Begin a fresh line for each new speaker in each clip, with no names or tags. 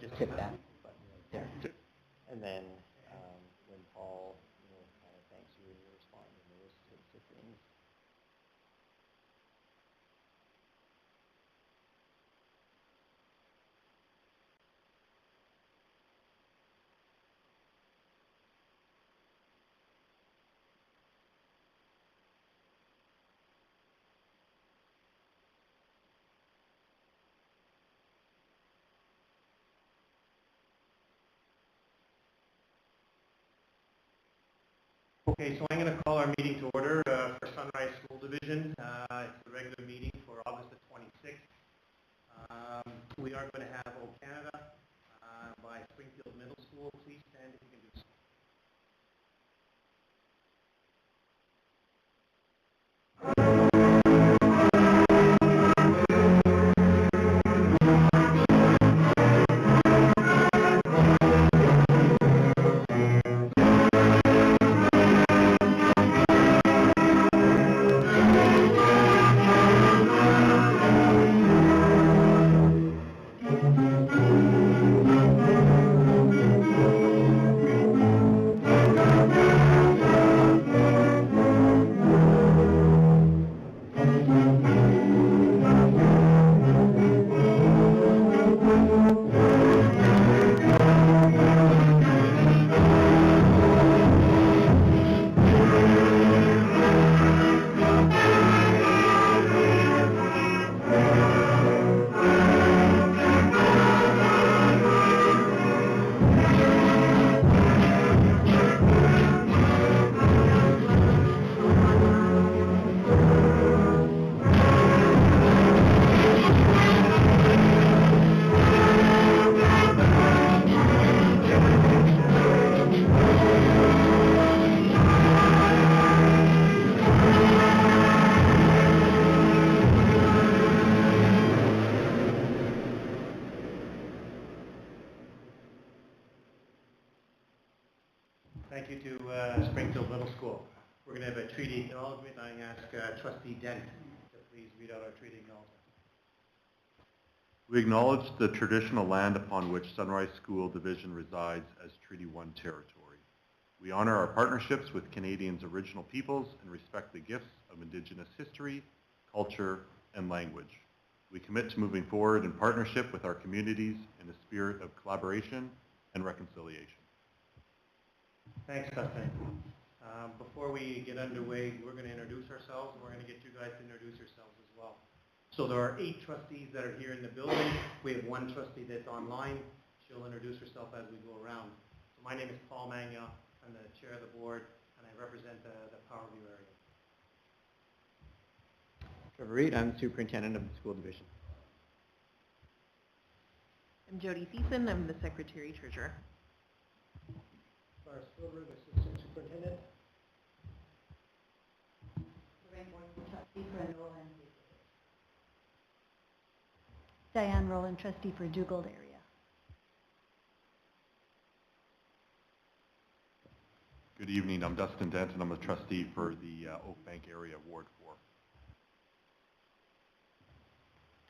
just hit that button right there. And then when Paul kind of thanks you, you respond to those sorts of things.
Okay, so I'm going to call our meeting to order for Sunrise School Division. It's the regular meeting for August the 26th. We are going to have O Canada by Springfield Middle School. Please stand if you can do so. Thank you to Springfield Middle School. We're going to have a treaty acknowledgement. I ask Trustee Dent to please read out our treaty acknowledgement.
We acknowledge the traditional land upon which Sunrise School Division resides as Treaty 1 territory. We honor our partnerships with Canadians' original peoples and respect the gifts of Indigenous history, culture, and language. We commit to moving forward in partnership with our communities in a spirit of collaboration and reconciliation.
Thanks, Dustin. Before we get underway, we're going to introduce ourselves, and we're going to get you guys to introduce yourselves as well. So there are 8 trustees that are here in the building. We have 1 trustee that's online. She'll introduce herself as we go around. So my name is Paul Magna. I'm the chair of the board, and I represent the Powerview area.
Trevor Reed, I'm the superintendent of the school division.
I'm Jody Thiessen. I'm the secretary treasurer.
Laura Spielberg, assistant superintendent.
Lorraine Boyson, trustee for Enroll-In. Diane Rowland, trustee for Dugald area.
Good evening. I'm Dustin Dent, and I'm a trustee for the Oak Bank area, Ward 4.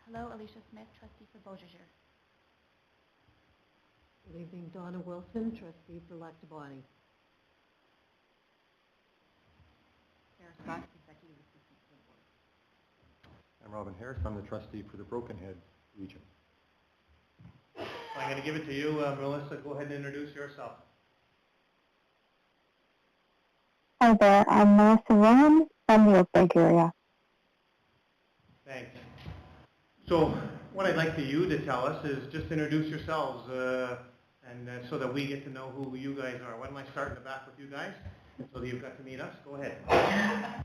Hello, Alicia Smith, trustee for Beausejour.
Good evening, Donna Wilson, trustee for Lac Du Bonnet.
Sarah Scott, executive assistant to the board.
I'm Robin Harris. I'm the trustee for the Broken Head region.
I'm going to give it to you, Melissa. Go ahead and introduce yourself.
Hi there, I'm Melissa Rowan from the Oak Bank area.
Thanks. So what I'd like you to tell us is just introduce yourselves, and so that we get to know who you guys are. Why don't I start in the back with you guys so that you've got to meet us? Go ahead.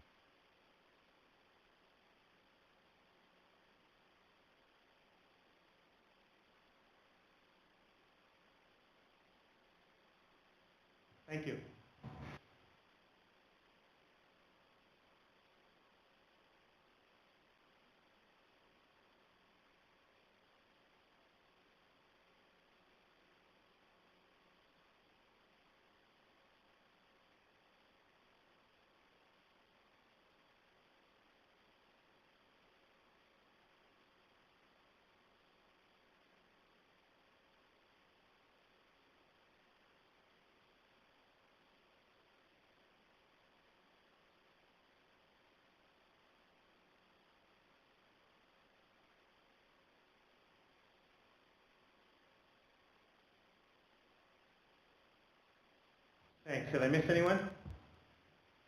Thank you. Thanks. Did I miss anyone?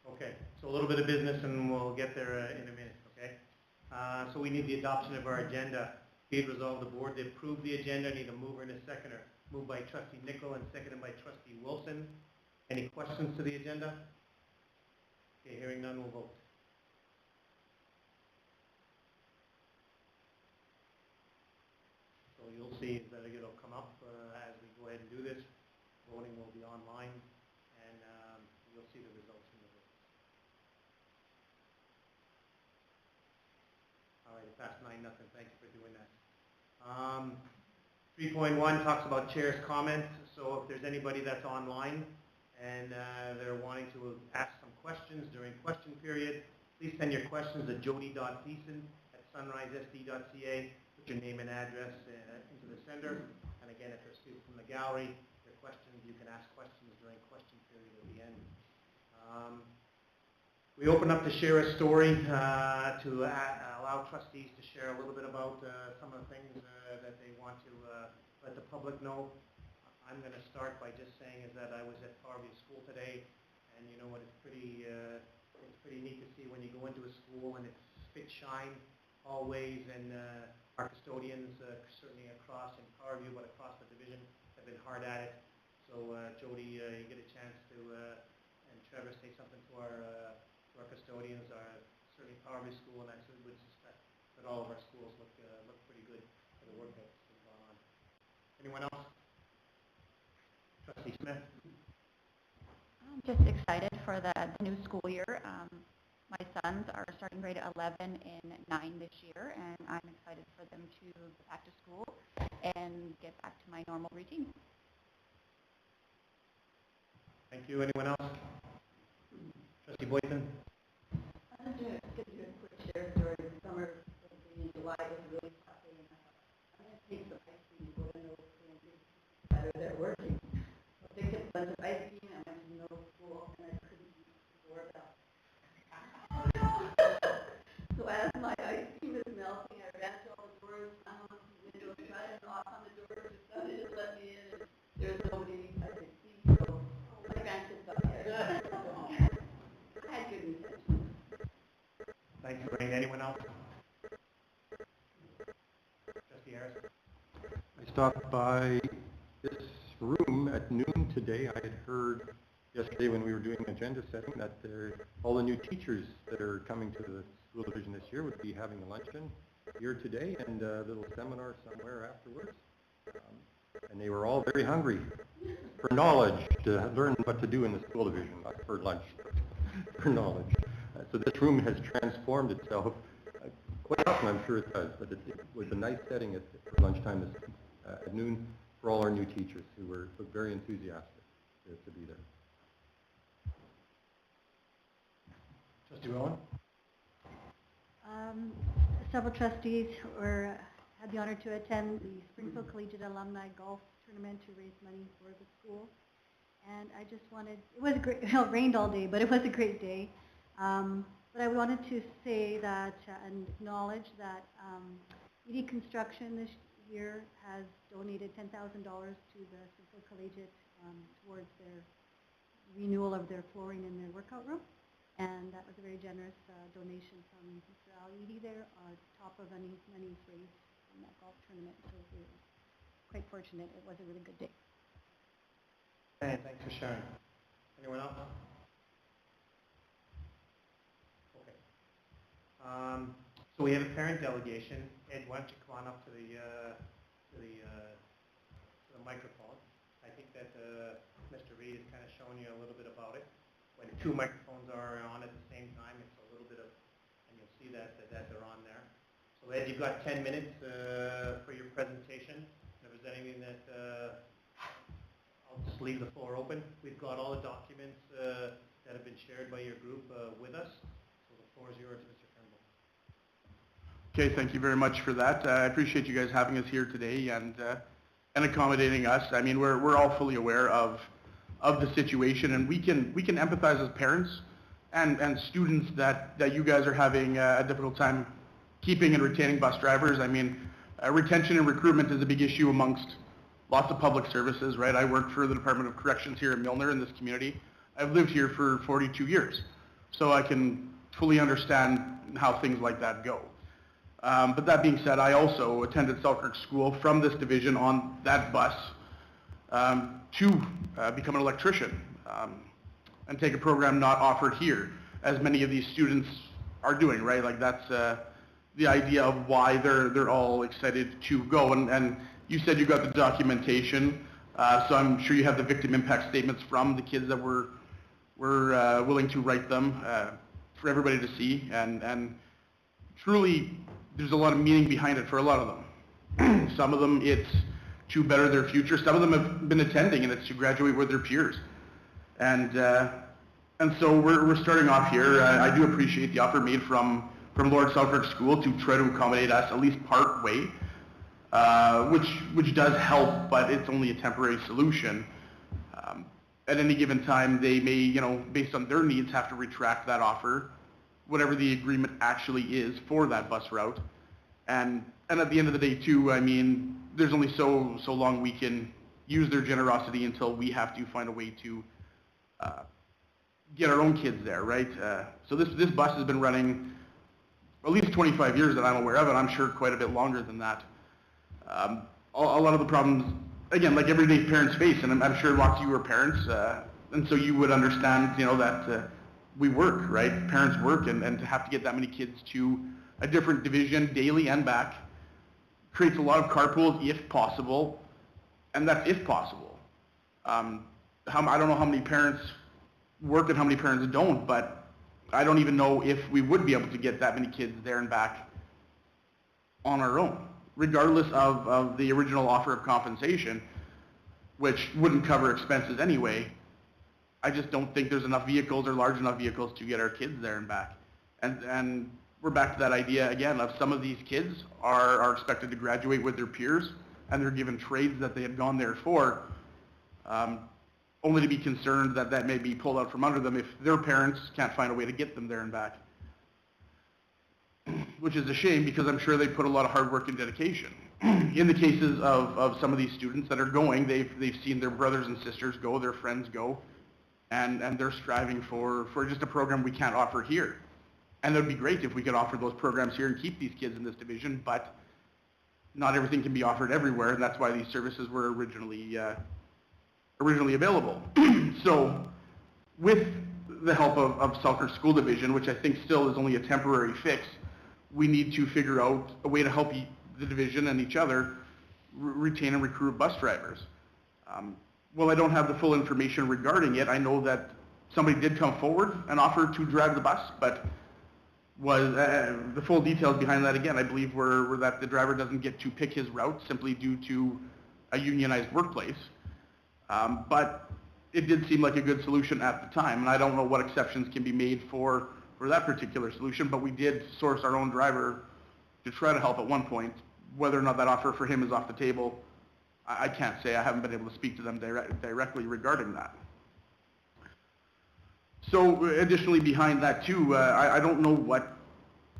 Okay, so a little bit of business and we'll get there in a minute, okay? So we need the adoption of our agenda. Be it resolved the board to approve the agenda. Need a mover and a seconder. Moved by trustee Nicol and seconded by trustee Wilson. Any questions to the agenda? Okay, hearing none, we'll vote. So you'll see that it'll come up as we go ahead and do this. Voting will be online, and you'll see the results from the vote. All right, past 9-0. Thank you for doing that. 3.1 talks about chair's comments. So if there's anybody that's online and they're wanting to ask some questions during question period, please send your questions to jody.thiessen@sunrisesd.ca. Put your name and address into the sender. And again, if there's people from the gallery, your questions, you can ask questions during question period at the end. We open up to share a story to allow trustees to share a little bit about some of the things that they want to let the public know. I'm going to start by just saying is that I was at Farview School today, and you know what, it's pretty neat to see when you go into a school and it's spit shine hallways, and our custodians, certainly across in Farview, but across the division, have been hard at it. So Jody, you get a chance to, and Trevor, say something to our custodians, certainly Farview School, and I would suspect that all of our schools look pretty good for the work that's been going on. Anyone else? Trustee Smith.
I'm just excited for the new school year. My sons are starting grade 11 and 9 this year, and I'm excited for them to go back to school and get back to my normal routine.
Thank you. Anyone else? Trustee Boyton.
I'm just going to do a quick share story. The summer in July was a really hot day, and I thought, I'm going to take some ice cream and go to Middle School and see better they're working. So I picked up a bunch of ice cream and I went to Middle School, and I couldn't use the doorbell. So as my ice cream was melting, I ran to all the doors, found the window, tried to knock on the door, just somebody just let me in, and there's nobody I could see, so my grandkids up there. I had good reception.
Thanks, Lorraine. Anyone else? Trustee Harris.
I stopped by this room at noon today. I had heard yesterday when we were doing agenda setting that all the new teachers that are coming to the school division this year would be having a luncheon here today and a little seminar somewhere afterwards. And they were all very hungry for knowledge, to learn what to do in the school division, not for lunch, but for knowledge. So this room has transformed itself. Quite often, I'm sure it does, but it was a nice setting for lunchtime at noon for all our new teachers who were very enthusiastic to be there.
Trustee Rowan.
Several trustees had the honor to attend the Springfield Collegiate Alumni Golf Tournament to raise money for the school. And I just wanted, it was great, well, it rained all day, but it was a great day. But I wanted to say that and acknowledge that ED Construction this year has donated $10,000 to the Springfield Collegiate towards their renewal of their flooring in their workout room. And that was a very generous donation from Mr. Al Eady there, on top of any monies raised from that golf tournament. So we were quite fortunate. It was a really good day.
And thanks for sharing. Anyone else? Okay. So we have a parent delegation. Ed, why don't you come on up to the microphone? I think that Mr. Reed has kind of shown you a little bit about it. When two microphones are on at the same time, it's a little bit of, and you'll see that they're on there. So Ed, you've got 10 minutes for your presentation. If there's anything that, I'll just leave the floor open. We've got all the documents that have been shared by your group with us. So the floor is yours, Mr. Turnbull.
Okay, thank you very much for that. I appreciate you guys having us here today and accommodating us. I mean, we're all fully aware of the situation, and we can empathize as parents and students that you guys are having a difficult time keeping and retaining bus drivers. I mean, retention and recruitment is a big issue amongst lots of public services, right? I work for the Department of Corrections here in Milner in this community. I've lived here for 42 years, so I can fully understand how things like that go. But that being said, I also attended Selkirk School from this division on that bus to become an electrician and take a program not offered here, as many of these students are doing, right? Like that's the idea of why they're all excited to go. And you said you got the documentation, so I'm sure you have the victim impact statements from the kids that were willing to write them for everybody to see. And truly, there's a lot of meaning behind it for a lot of them. Some of them, it's to better their future. Some of them have been attending, and it's to graduate with their peers. And so we're starting off here. I do appreciate the offer made from Lord Selkirk School to try to accommodate us at least part way, which does help, but it's only a temporary solution. At any given time, they may, you know, based on their needs, have to retract that offer, whatever the agreement actually is for that bus route. And at the end of the day, too, I mean, there's only so long we can use their generosity until we have to find a way to get our own kids there, right? So this bus has been running at least 25 years that I'm aware of, and I'm sure quite a bit longer than that. A lot of the problems, again, like everyday parents face, and I'm sure lots of you are parents, and so you would understand, you know, that we work, right? Parents work, and to have to get that many kids to a different division daily and back creates a lot of carpools if possible, and that's if possible. I don't know how many parents work and how many parents don't, but I don't even know if we would be able to get that many kids there and back on our own, regardless of the original offer of compensation, which wouldn't cover expenses anyway. I just don't think there's enough vehicles or large enough vehicles to get our kids there and back. And we're back to that idea again of some of these kids are expected to graduate with their peers, and they're given trades that they had gone there for, only to be concerned that that may be pulled out from under them if their parents can't find a way to get them there and back. Which is a shame, because I'm sure they put a lot of hard work and dedication. In the cases of some of these students that are going, they've seen their brothers and sisters go, their friends go, and they're striving for just a program we can't offer here. And it would be great if we could offer those programs here and keep these kids in this division, but not everything can be offered everywhere, and that's why these services were originally available. So with the help of Selkirk School Division, which I think still is only a temporary fix, we need to figure out a way to help the division and each other retain and recruit bus drivers. Well, I don't have the full information regarding it. I know that somebody did come forward and offer to drive the bus, but was the full details behind that, again, I believe were that the driver doesn't get to pick his route simply due to a unionized workplace. But it did seem like a good solution at the time, and I don't know what exceptions can be made for that particular solution, but we did source our own driver to try to help at one point. Whether or not that offer for him is off the table, I can't say. I haven't been able to speak to them directly regarding that. So additionally behind that too, I don't know what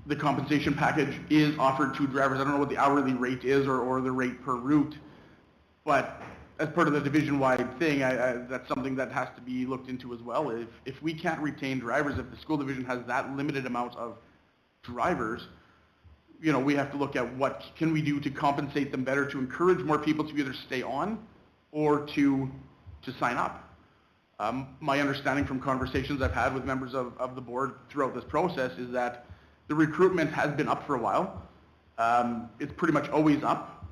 the compensation package is offered to drivers. I don't know what the hourly rate is or the rate per route, but as part of the division-wide thing, that's something that has to be looked into as well. If we can't retain drivers, if the school division has that limited amount of drivers, you know, we have to look at what can we do to compensate them better, to encourage more people to either stay on or to sign up. My understanding from conversations I've had with members of the board throughout this process is that the recruitment has been up for a while. It's pretty much always up,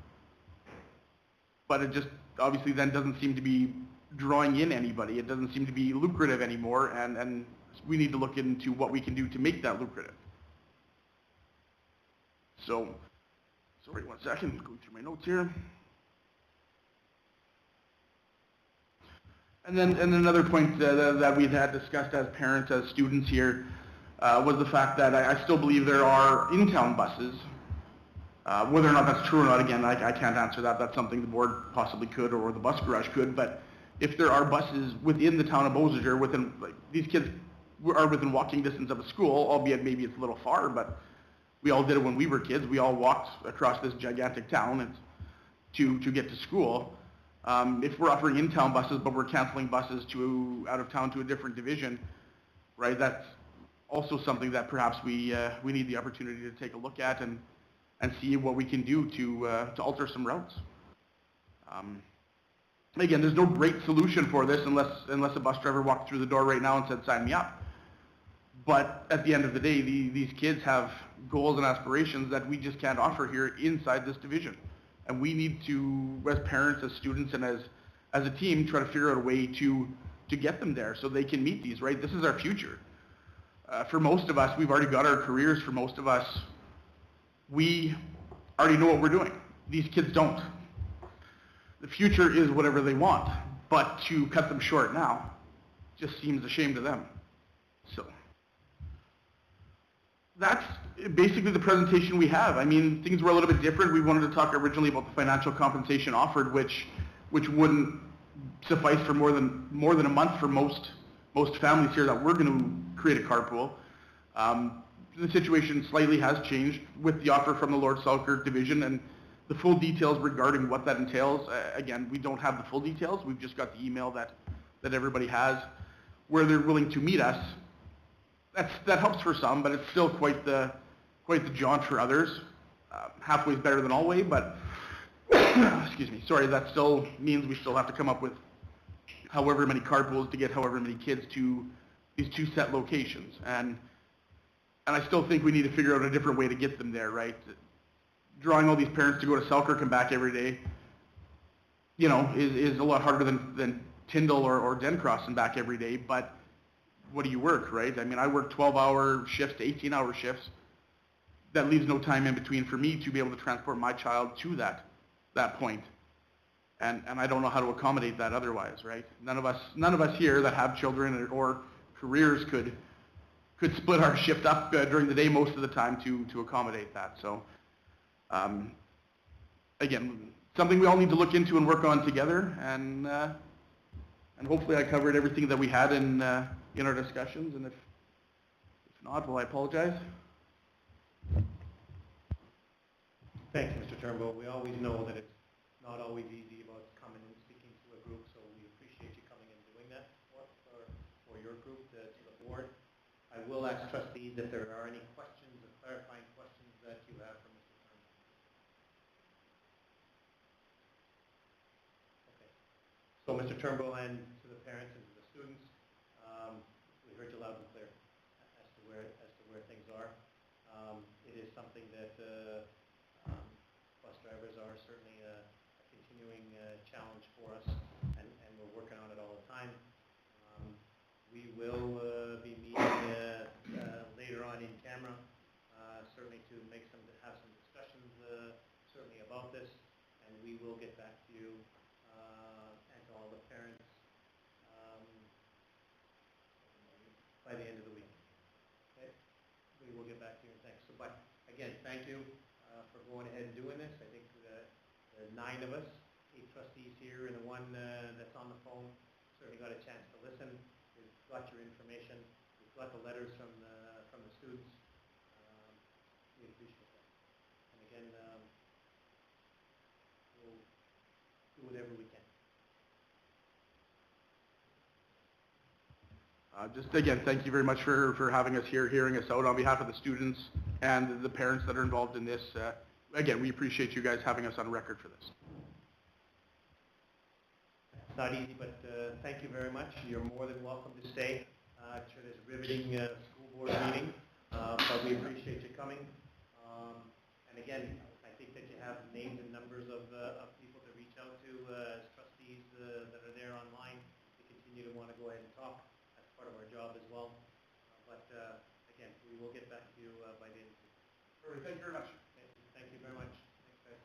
but it just obviously then doesn't seem to be drawing in anybody. It doesn't seem to be lucrative anymore, and we need to look into what we can do to make that lucrative. So, sorry, one second, going through my notes here. And then another point that we've had discussed as parents, as students here, was the fact that I still believe there are in-town buses. Whether or not that's true or not, again, I can't answer that. That's something the board possibly could, or the bus garage could. But if there are buses within the town of Beausejour, these kids are within walking distance of a school, albeit maybe it's a little far, but we all did it when we were kids. We all walked across this gigantic town to get to school. If we're offering in-town buses, but we're canceling buses to out of town to a different division, right? That's also something that perhaps we need the opportunity to take a look at and see what we can do to alter some routes. Again, there's no great solution for this unless a bus driver walked through the door right now and said, sign me up. But at the end of the day, these kids have goals and aspirations that we just can't offer here inside this division. And we need to, as parents, as students, and as a team, try to figure out a way to get them there so they can meet these, right? This is our future. For most of us, we've already got our careers. For most of us, we already know what we're doing. These kids don't. The future is whatever they want, but to cut them short now just seems a shame to them. So that's basically the presentation we have. I mean, things were a little bit different. We wanted to talk originally about the financial compensation offered, which wouldn't suffice for more than a month for most families here that we're going to create a carpool. The situation slightly has changed with the offer from the Lord Selkirk division, and the full details regarding what that entails. Again, we don't have the full details. We've just got the email that everybody has, where they're willing to meet us. That helps for some, but it's still quite the jaunt for others. Halfway is better than all way, but excuse me, sorry, that still means we still have to come up with however many carpools to get however many kids to these two set locations. And I still think we need to figure out a different way to get them there, right? Drawing all these parents to go to Selkirk and back every day, you know, is a lot harder than Tyndall or Dencross and back every day, but what do you work, right? I mean, I work 12-hour shifts to 18-hour shifts. That leaves no time in between for me to be able to transport my child to that point. And I don't know how to accommodate that otherwise, right? None of us here that have children or careers could split our shift up during the day most of the time to accommodate that. So again, something we all need to look into and work on together, and hopefully I covered everything that we had in our discussions, and if not, well, I apologize.
Thanks, Mr. Turnbull. We always know that it's not always easy about coming and speaking to a group, so we appreciate you coming and doing that for your group, to the board. I will ask trustees if there are any questions or clarifying questions that you have for Mr. Turnbull. Okay. So, Mr. Turnbull, and to the parents and to the students, we heard you loud and clear as to where things are. It is something that bus drivers are certainly a continuing challenge for us, and we're working on it all the time. We will be meeting later on in camera, certainly to have some discussions certainly about this, and we will get back to you and to all the parents by the end of the week. Okay? We will get back to you, and thanks. So, but again, thank you for going ahead and doing this. I think the 9 of us, 8 trustees here, and the one that's on the phone, certainly got a chance to listen. We've got your information. We've got the letters from the students. We appreciate that. And again, we'll do whatever we can.
Just again, thank you very much for having us here, hearing us out on behalf of the students and the parents that are involved in this. Again, we appreciate you guys having us on record for this.
It's not easy, but thank you very much. You're more than welcome to stay to this riveting school board meeting, but we appreciate you coming. And again, I think that you have names and numbers of people to reach out to as trustees that are there online. We continue to want to go ahead and talk. That's part of our job as well. But again, we will get back to you by the end of the week.
Perfect. Thank you very much.
Okay. Thank you very much. Thanks, guys.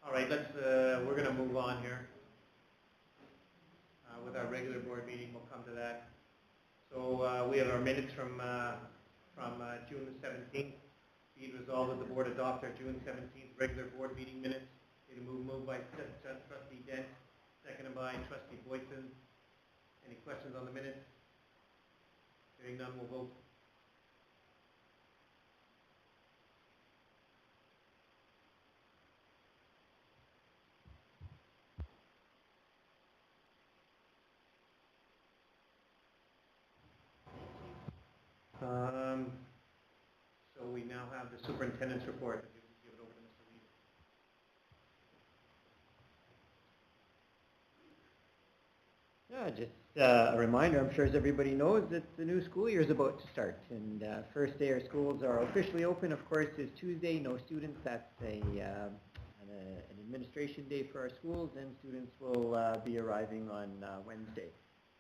All right, we're going to move on here with our regular board meeting. We'll come to that. So we have our minutes from June the 17th. Be it resolved that the board adopt our June 17th regular board meeting minutes. It moved by Trustee Dent, seconded by Trustee Boyson. Any questions on the minutes? Hearing none, we'll vote. So we now have the superintendent's report. Give it over to Mr. Reed.
Yeah, just a reminder, I'm sure as everybody knows that the new school year is about to start. And first day our schools are officially open, of course, is Tuesday. No students. That's an administration day for our schools, and students will be arriving on Wednesday.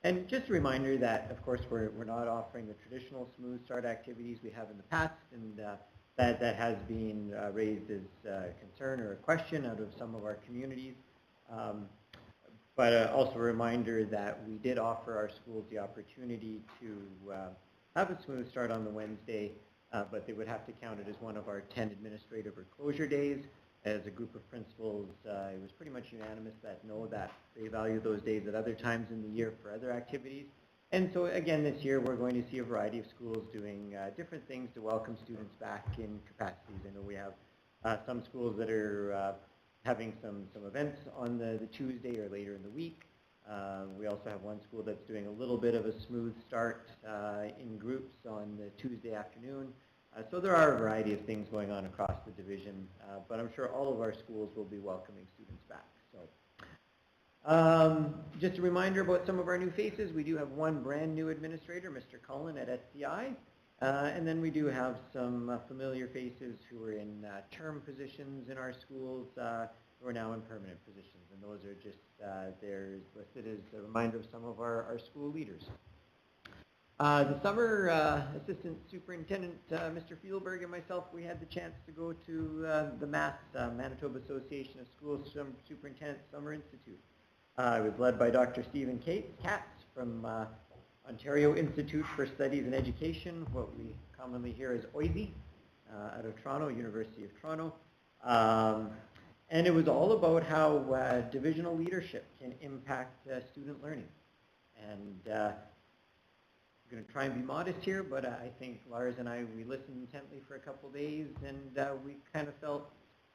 And just a reminder that, of course, we're not offering the traditional smooth start activities we have in the past, and that has been raised as a concern or a question out of some of our communities. But also a reminder that we did offer our schools the opportunity to have a smooth start on the Wednesday, but they would have to count it as one of our 10 administrative or closure days. As a group of principals, it was pretty much unanimous that that they value those days at other times in the year for other activities. And so again, this year we're going to see a variety of schools doing different things to welcome students back in capacities. I know we have some schools that are having some events on the Tuesday or later in the week. We also have one school that's doing a little bit of a smooth start in groups on the Tuesday afternoon. So there are a variety of things going on across the division, but I'm sure all of our schools will be welcoming students back. So just a reminder about some of our new faces. We do have one brand new administrator, Mr. Cullen at SCI, and then we do have some familiar faces who are in term positions in our schools who are now in permanent positions, and those are just they're listed as a reminder of some of our school leaders. The summer, Assistant Superintendent Mr. Fielberg and myself, we had the chance to go to the MAS, Manitoba Association of Schools Superintendents Summer Institute. It was led by Dr. Stephen Katz from Ontario Institute for Studies in Education, what we commonly hear as OISE, out of Toronto, University of Toronto. And it was all about how divisional leadership can impact student learning. And I'm going to try and be modest here, but I think Lars and we listened intently for a couple days, and we kind of felt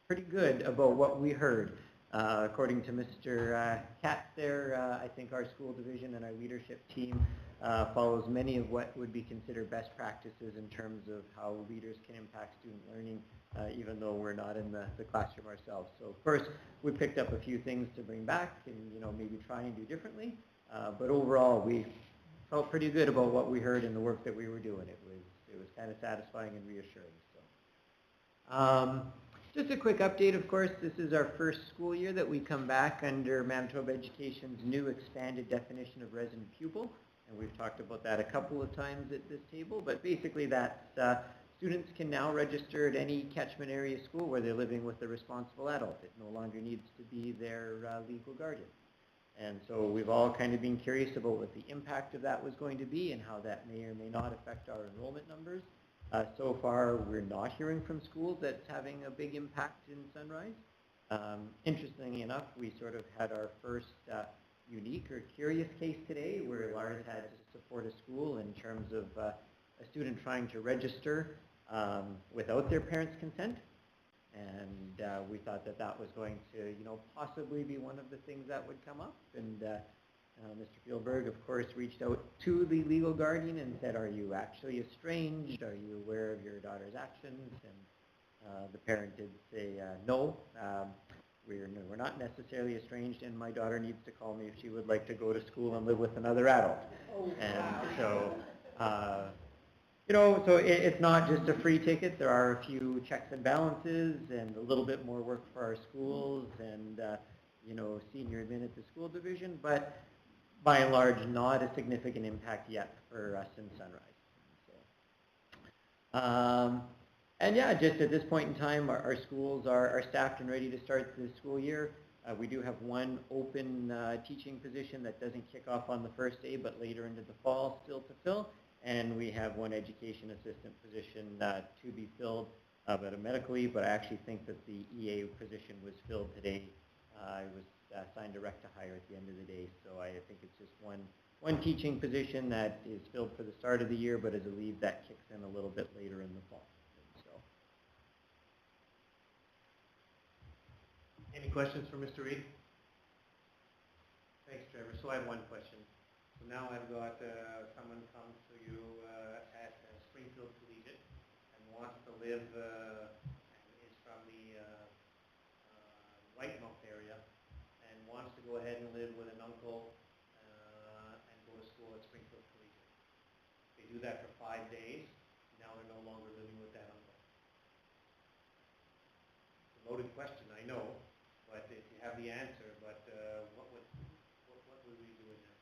pretty good about what we heard. According to Mr. Katz there, I think our school division and our leadership team follows many of what would be considered best practices in terms of how leaders can impact student learning, even though we're not in the classroom ourselves. So of course, we picked up a few things to bring back and maybe try and do differently, but overall we felt pretty good about what we heard and the work that we were doing. It was kind of satisfying and reassuring. So, just a quick update. Of course, this is our first school year that we come back under Manitoba Education's new expanded definition of resident pupil, and we've talked about that a couple of times at this table. But basically, that students can now register at any catchment area school where they're living with a responsible adult. It no longer needs to be their legal guardian. And so we've all kind of been curious about what the impact of that was going to be and how that may or may not affect our enrollment numbers. So far, we're not hearing from schools that's having a big impact in Sunrise. Interestingly enough, we sort of had our first unique or curious case today where Lars had to support a school in terms of a student trying to register without their parents' consent. And we thought that was going to, possibly be one of the things that would come up. And Mr. Fielberg, of course, reached out to the legal guardian and said, "Are you actually estranged? Are you aware of your daughter's actions?" And the parent did say, "No, we're not necessarily estranged, and my daughter needs to call me if she would like to go to school and live with another adult." Oh, and wow. So. So it's not just a free ticket. There are a few checks and balances and a little bit more work for our schools and, senior admin at the school division, but by and large, not a significant impact yet for us in Sunrise. So, and yeah, just at this point in time, our schools are staffed and ready to start the school year. We do have one open teaching position that doesn't kick off on the first day, but later into the fall still to fill. And we have one education assistant position to be filled at a medical leave, but I actually think that the EA position was filled today. I was signed direct to hire at the end of the day, so I think it's just one teaching position that is filled for the start of the year, but is a leave that kicks in a little bit later in the fall. So,
Any questions for Mr. Reed? Thanks, Trevor. So I have one question. So now I've got someone comes to you at Springfield Collegiate and wants to live, and is from the Whitemouth area and wants to go ahead and live with an uncle and go to school at Springfield Collegiate. They do that for 5 days. Now they're no longer living with that uncle. It's a loaded question, I know, but if you have the answer, but what would we do in that?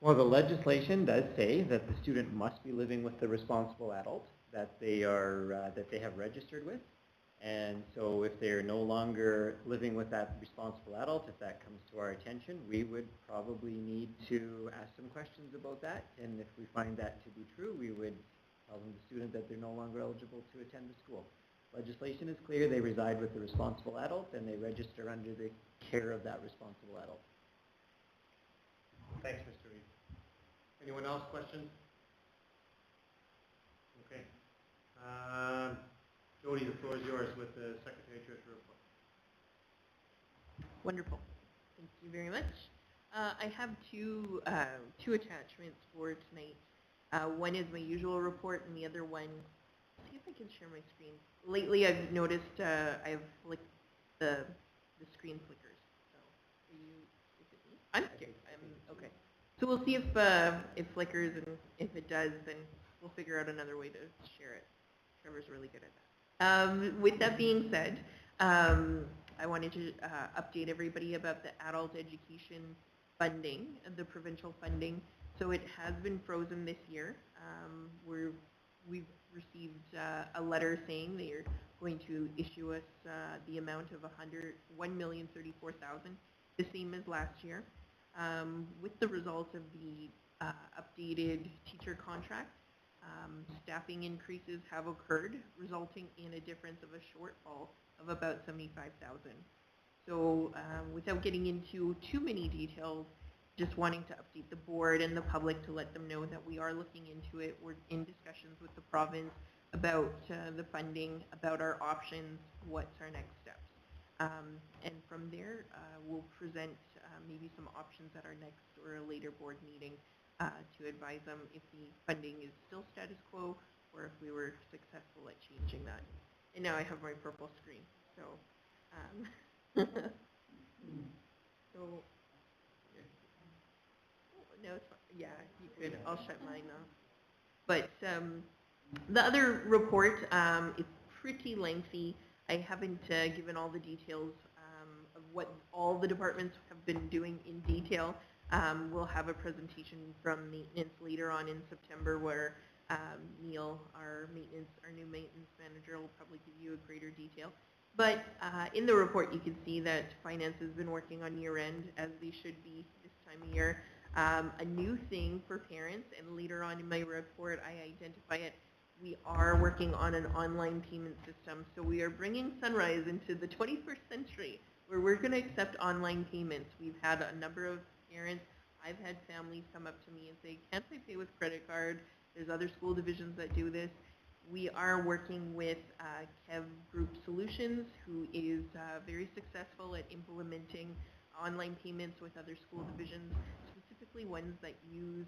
well, the legislation does say that the student must be living with the responsible adult that they have registered with. And so if they're no longer living with that responsible adult, if that comes to our attention, we would probably need to ask some questions about that. And if we find that to be true, we would tell the student that they're no longer eligible to attend the school. Legislation is clear. They reside with the responsible adult and they register under the care of that responsible adult.
Thanks, Mr. Reed. Anyone else? Questions? Okay. Jody, the floor is yours with the Secretary Treasurer report.
Wonderful. Thank you very much. I have two attachments for tonight. One is my usual report, and the other one, see if I can share my screen. Lately, I've noticed I've flicked the screen flickers. So, is it me? I'm scared. Okay. So we'll see if it flickers, and if it does, then we'll figure out another way to share it. Trevor's really good at that. With that being said, I wanted to update everybody about the adult education funding, the provincial funding. So it has been frozen this year. We've received a letter saying they are going to issue us the amount of $1,034,000, the same as last year. With the result of the updated teacher contract, staffing increases have occurred, resulting in a difference of a shortfall of about $75,000. So without getting into too many details, just wanting to update the board and the public to let them know that we are looking into it. We're in discussions with the province about the funding, about our options, what's our next steps. And from there, we'll present maybe some options at our next or a later board meeting to advise them if the funding is still status quo or if we were successful at changing that. And now I have my purple screen. So, no, it's fine. Yeah, you could. I'll shut mine off. But the other report is pretty lengthy. I haven't given all the details of what all the departments have been doing in detail. We'll have a presentation from maintenance later on in September where Neil, our new maintenance manager, will probably give you a greater detail. But in the report, you can see that finance has been working on year end, as they should be this time of year. A new thing for parents, and later on in my report, I identify it. We are working on an online payment system. So we are bringing Sunrise into the 21st century, where we're going to accept online payments. We've had a number of parents. I've had families come up to me and say, can't I pay with credit card? There's other school divisions that do this. We are working with Kev Group Solutions, who is very successful at implementing online payments with other school divisions, specifically ones that use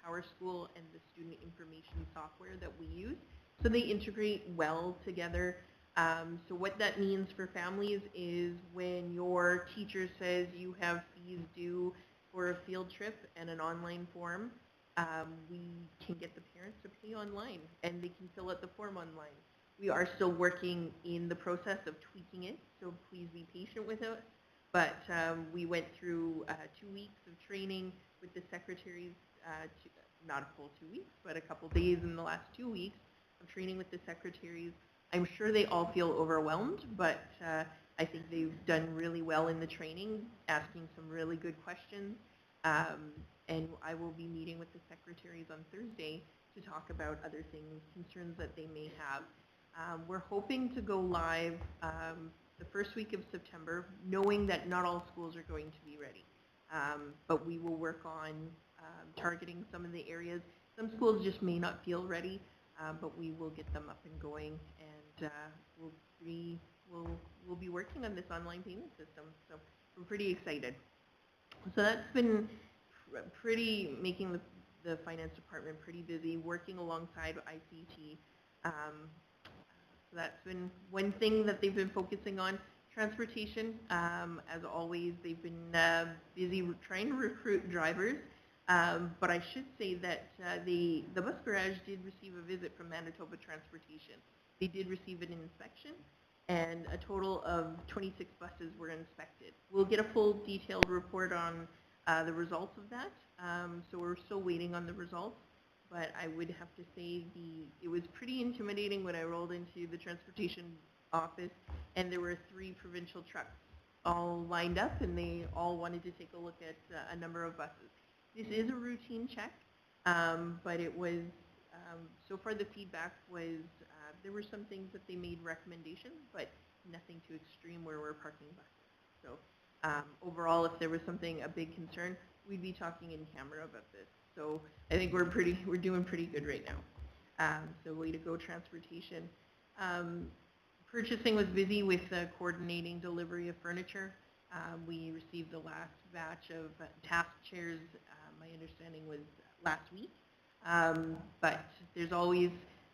PowerSchool and the student information software that we use. So they integrate well together. So what that means for families is when your teacher says you have fees due for a field trip and an online form, we can get the parents to pay online and they can fill out the form online. We are still working in the process of tweaking it, so please be patient with us. But we went through 2 weeks of training with the secretaries, not a full 2 weeks, but a couple days in the last 2 weeks of training with the secretaries. I'm sure they all feel overwhelmed, but I think they've done really well in the training, asking some really good questions. And I will be meeting with the secretaries on Thursday to talk about other things, concerns that they may have. We're hoping to go live the first week of September, knowing that not all schools are going to be ready. But we will work on targeting some of the areas. Some schools just may not feel ready, but we will get them up and going, and we'll be working on this online payment system. So we're pretty excited. So that's been making the finance department pretty busy, working alongside ICT. So that's been one thing that they've been focusing on. Transportation, as always, they've been busy trying to recruit drivers. But I should say that the bus garage did receive a visit from Manitoba Transportation. They did receive an inspection, and a total of 26 buses were inspected. We'll get a full detailed report on the results of that. So we're still waiting on the results. But I would have to say it was pretty intimidating when I rolled into the transportation office, and there were 3 provincial trucks all lined up, and they all wanted to take a look at a number of buses. This is a routine check, but it was, so far the feedback was, there were some things that they made recommendations, but nothing too extreme where we're parking buses. So overall, if there was a big concern, we'd be talking in camera about this. So I think we're doing pretty good right now. So way to go, transportation. Purchasing was busy with coordinating delivery of furniture. We received the last batch of task chairs, my understanding was last week. But there's always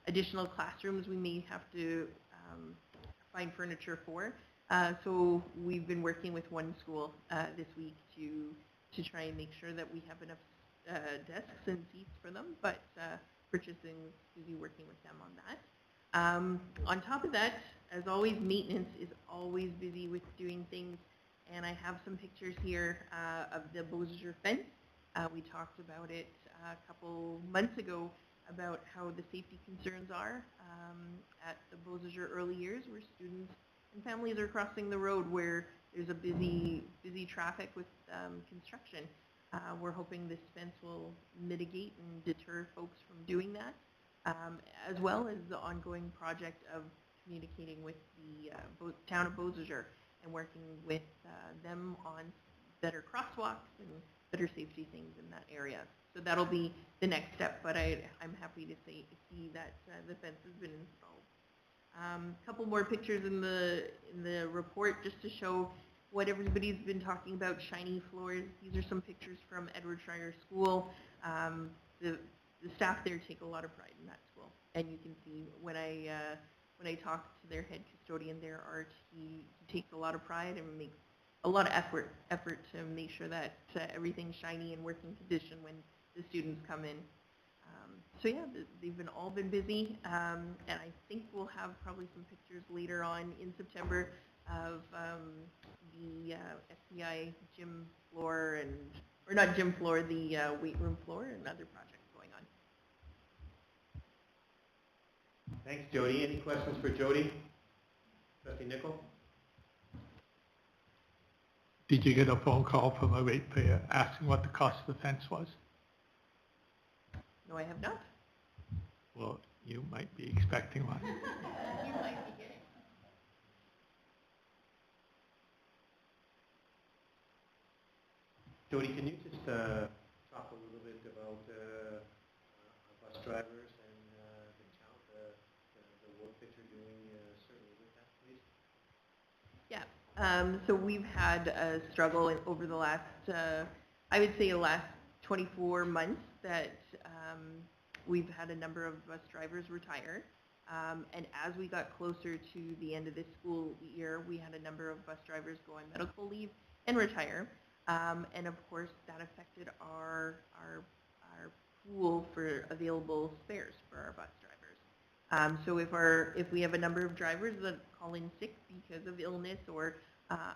additional classrooms we may have to find furniture for. So we've been working with one school this week to try and make sure that we have enough desks and seats for them, but purchasing is busy working with them on that. On top of that, as always, maintenance is always busy with doing things, and I have some pictures here of the Beausejour fence. We talked about it a couple months ago about how the safety concerns are at the Beausejour early years, where students and families are crossing the road where there's a busy traffic with construction. We're hoping this fence will mitigate and deter folks from doing that, as well as the ongoing project of communicating with the town of Beausejour and working with them on better crosswalks and better safety things in that area. So that'll be the next step, but I'm happy to see that the fence has been installed. A couple more pictures in the report just to show what everybody's been talking about, shiny floors. These are some pictures from Edward Schreyer School. The staff there take a lot of pride in that school, and you can see when I talk to their head custodian there, Art, he takes a lot of pride and makes a lot of effort to make sure that everything's shiny and working condition when the students come in. So yeah, they've all been busy, and I think we'll have probably some pictures later on in September of the SCI gym floor or not gym floor, the weight room floor and other projects going on.
Thanks, Jody. Any questions for Jody? Trustee Nicol?
Did you get a phone call from a ratepayer asking what the cost of the fence was?
No, I have not.
Well, you might be expecting one.
You might be getting.
Jody, can you just talk a little bit about our bus drivers and the work that you're doing certainly with that, please?
Yeah, so we've had a struggle over the last, I would say the last 24 months that we've had a number of bus drivers retire. And as we got closer to the end of this school year, we had a number of bus drivers go on medical leave and retire. And of course, that affected our pool for available spares for our bus drivers. So if we have a number of drivers that call in sick because of illness or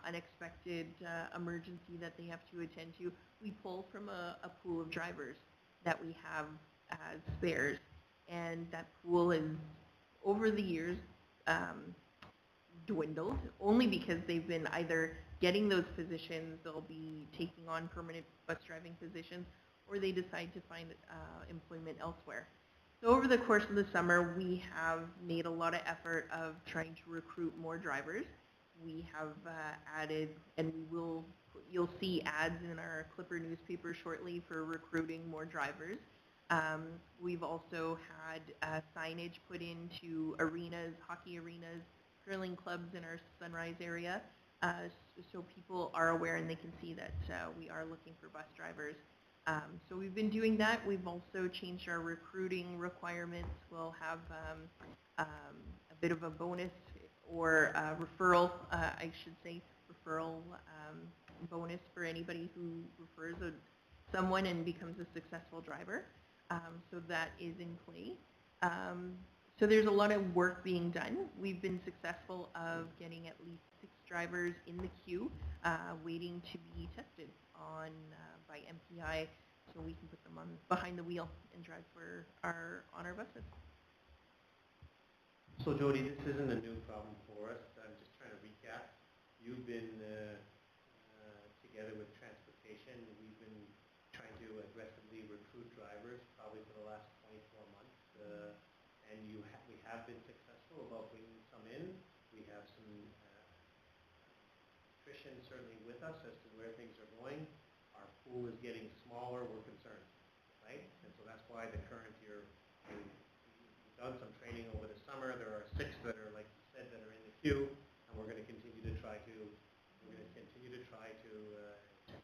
unexpected emergency that they have to attend to, we pull from a pool of drivers that we have as spares. And that pool is, over the years, dwindled, only because they've been either getting those positions, they'll be taking on permanent bus driving positions, or they decide to find employment elsewhere. So over the course of the summer, we have made a lot of effort of trying to recruit more drivers. We have added, and you'll see ads in our Clipper newspaper shortly for recruiting more drivers. We've also had signage put into arenas, hockey arenas, curling clubs in our Sunrise area, so people are aware and they can see that we are looking for bus drivers. So we've been doing that. We've also changed our recruiting requirements. We'll have a bit of a bonus or a referral, I should say, referral bonus for anybody who refers someone and becomes a successful driver. So that is in play. So there's a lot of work being done. We've been successful of getting at least 6 drivers in the queue waiting to be tested on by MPI, so we can put them on behind the wheel and drive for on our buses.
So Jody, this isn't a new problem for us. I'm just trying to recap. You've been together with transportation. We've been trying to aggressively recruit drivers probably for the last 24 months. And we have been successful about bringing some in. We have some attrition certainly with us as to where things are going. Our pool is getting smaller. We're concerned, right? And so that's why the current year, we've done some training over the summer. There are 6 that are, like you said, that are in the queue, and we're going to continue to try to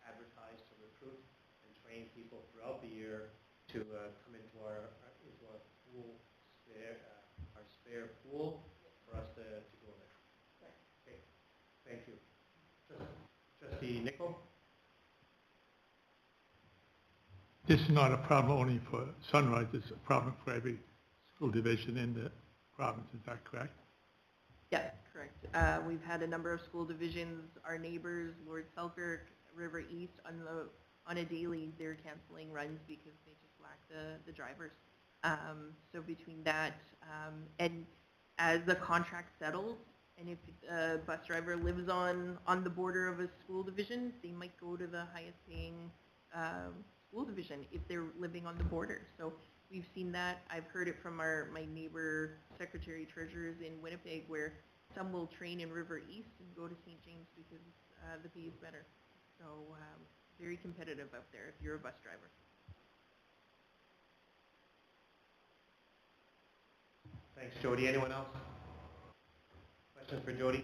advertise, to recruit, and train people throughout the year to come into our pool, our spare pool for us to go there. Okay, thank you. Trustee Nichol?
This is not a problem only for Sunrise, it's a problem for every school division in the province, is that correct?
Yeah, correct. We've had a number of school divisions, our neighbors, Lord Selkirk, River East, on a daily, they're canceling runs because they just lack the drivers. So between that, and as the contract settles, and if a bus driver lives on the border of a school division, they might go to the highest paying school division if they're living on the border. So we've seen that. I've heard it from my neighbor secretary treasurers in Winnipeg, where some will train in River East and go to St. James because the pay is better. So very competitive out there if you're a bus driver.
Thanks, Jody. Anyone else? Questions for Jody?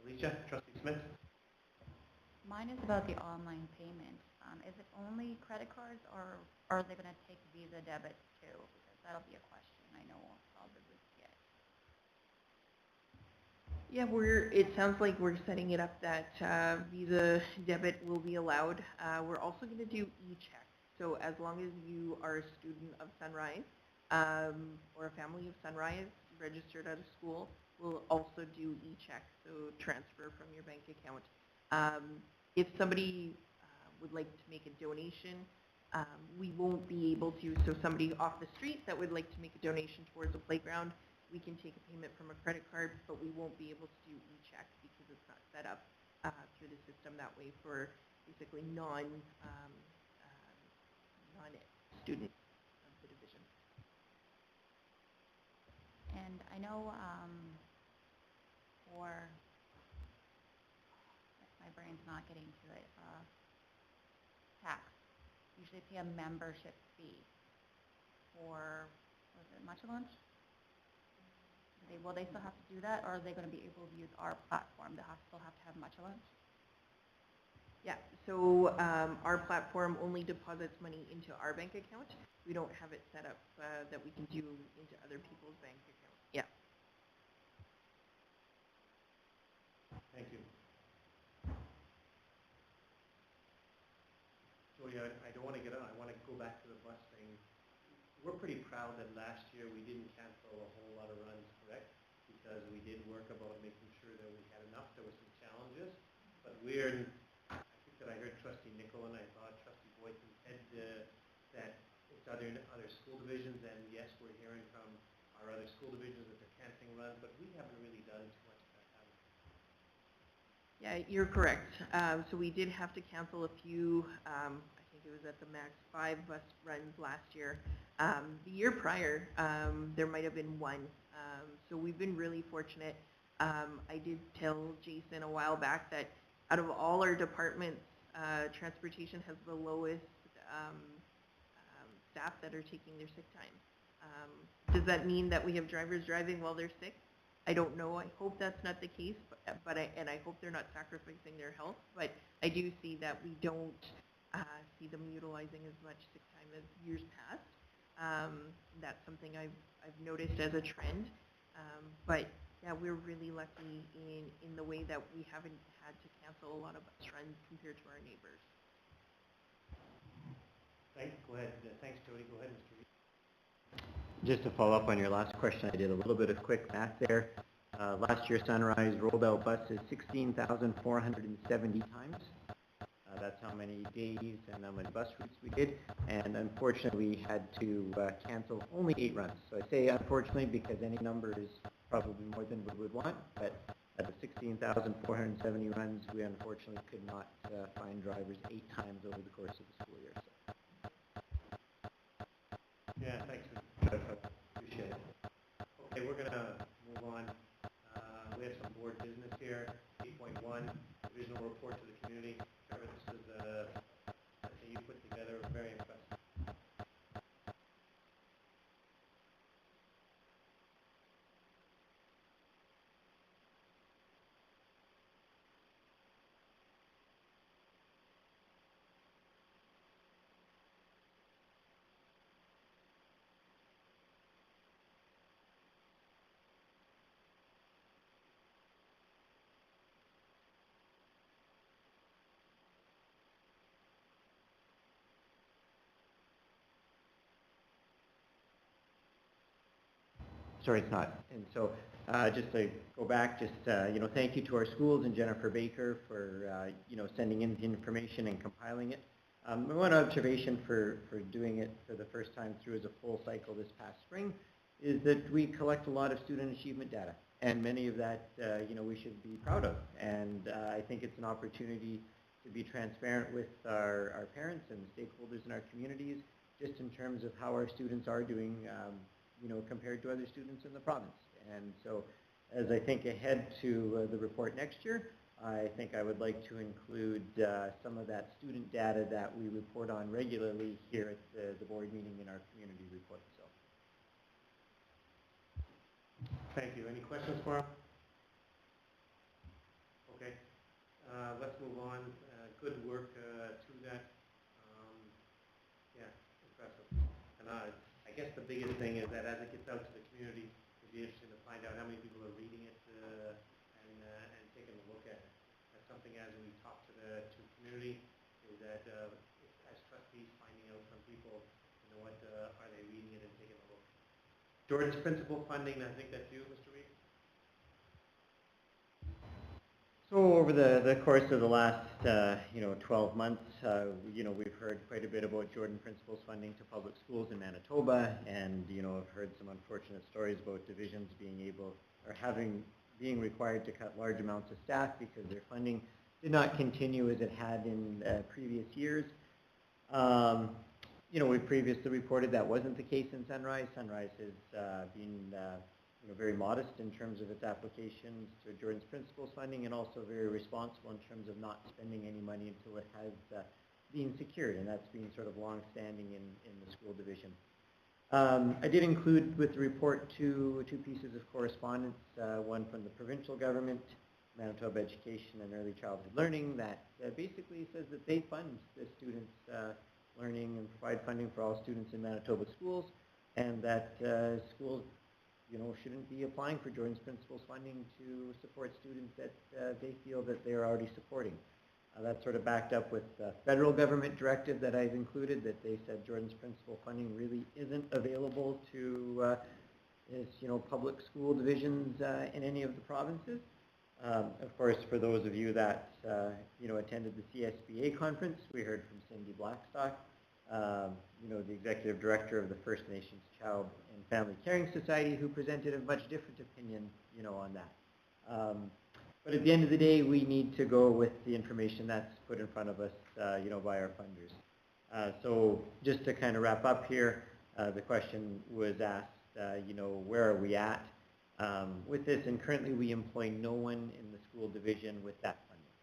Alicia, Trustee Smith?
Mine is about the online payment. Is it only credit cards, or are they going to take Visa debit too? Because that'll be a question I know I'll probably get.
Yeah, it sounds like we're setting it up that Visa debit will be allowed. We're also going to do e-check. So as long as you are a student of Sunrise or a family of Sunrise registered at a school, we'll also do e-check, so transfer from your bank account. If somebody would like to make a donation, we won't be able to. So somebody off the street that would like to make a donation towards a playground, we can take a payment from a credit card, but we won't be able to do e-check because it's not set up through the system that way for basically non-students of the division.
And I know my brain's not getting to it, tax. Usually pay a membership fee for, was it Much Lunch? Will they still have to do that, or are they going to be able to use our platform? They still have to have Much Lunch?
Yeah, so our platform only deposits money into our bank account. We don't have it set up that we can do into other people's bank accounts. Yeah.
Thank you. Jody, I don't want to get on. I want to go back to the bus thing. We're pretty proud that last year we didn't cancel a whole lot of runs, correct? Because we did work about making sure that we had enough. There were some challenges, but I think that I heard Trustee Nichol and I thought Trustee Boyton said that it's other school divisions, and yes, we're hearing from our other school divisions that they're canceling runs.
Yeah, you're correct. So we did have to cancel a few, I think it was at the max 5 bus runs last year. The year prior, there might have been one. So we've been really fortunate. I did tell Jason a while back that out of all our departments, transportation has the lowest staff that are taking their sick time. Does that mean that we have drivers driving while they're sick? I don't know. I hope that's not the case, but I hope they're not sacrificing their health. But I do see that we don't see them utilizing as much sick time as years past. That's something I've noticed as a trend. But yeah, we're really lucky in the way that we haven't had to cancel a lot of bus runs compared to our neighbors.
Thanks. Go ahead. Thanks, Jody. Go ahead, Mr. Reed.
Just to follow up on your last question, I did a little bit of quick math there. Last year, Sunrise rolled out buses 16,470 times. That's how many days and how many bus routes we did. And unfortunately, we had to cancel only 8 runs. So I say unfortunately because any number is probably more than we would want. But at the 16,470 runs, we unfortunately could not find drivers 8 times over the course of the school year. So.
Yeah, thanks. Appreciate it. Okay, we're going to move on. We have some board business here. 8.1, divisional report to the community. Trevor, this is something you put together. Very impressive.
Sorry, it's not. And so just to go back, just, thank you to our schools and Jennifer Baker for, sending in the information and compiling it. One observation for doing it for the first time through as a full cycle this past spring is that we collect a lot of student achievement data. And many of that, we should be proud of. And I think it's an opportunity to be transparent with our parents and the stakeholders in our communities, just in terms of how our students are doing compared to other students in the province. And so as I think ahead to the report next year, I think I would like to include some of that student data that we report on regularly here at the board meeting in our community report. So.
Thank you. Any questions for him? Okay. Let's move on. Good work to that. Yeah, impressive. And I guess the biggest thing is that as it gets out to the community, it'd be interesting to find out how many people are reading it and taking a look at it. That's something as we talk to the community is that as trustees finding out from people, what are they reading it and taking a look. Jordan's principal funding, I think that's you, Mr. Reed.
So over the course of the last 12 months, we've heard quite a bit about Jordan Principal's funding to public schools in Manitoba, and I've heard some unfortunate stories about divisions being required to cut large amounts of staff because their funding did not continue as it had in previous years. We previously reported that wasn't the case in Sunrise. Sunrise has been very modest in terms of its applications to Jordan's Principal's funding, and also very responsible in terms of not spending any money until it has been secured, and that's been sort of long-standing in the school division. I did include with the report two pieces of correspondence, one from the provincial government, Manitoba Education and Early Childhood Learning, that basically says that they fund the students' learning and provide funding for all students in Manitoba schools, and that schools shouldn't be applying for Jordan's Principal's funding to support students that they feel that they're already supporting. That's sort of backed up with a federal government directive that I've included, that they said Jordan's Principal funding really isn't available to public school divisions in any of the provinces. Of course, for those of you that attended the CSBA conference, we heard from Cindy Blackstock, the executive director of the First Nations Child and Family Caring Society, who presented a much different opinion, on that. But at the end of the day, we need to go with the information that's put in front of us, by our funders. So just to kind of wrap up here, the question was asked, where are we at with this? And currently we employ no one in the school division with that funding.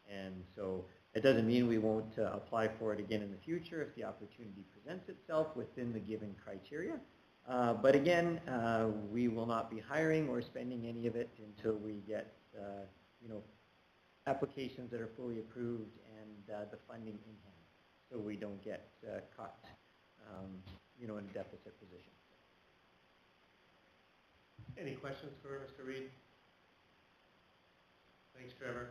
And so it doesn't mean we won't apply for it again in the future if the opportunity presents itself within the given criteria. But again, we will not be hiring or spending any of it until we get, applications that are fully approved and the funding in hand, so we don't get caught, in a deficit position.
Any questions for Mr. Reed? Thanks, Trevor.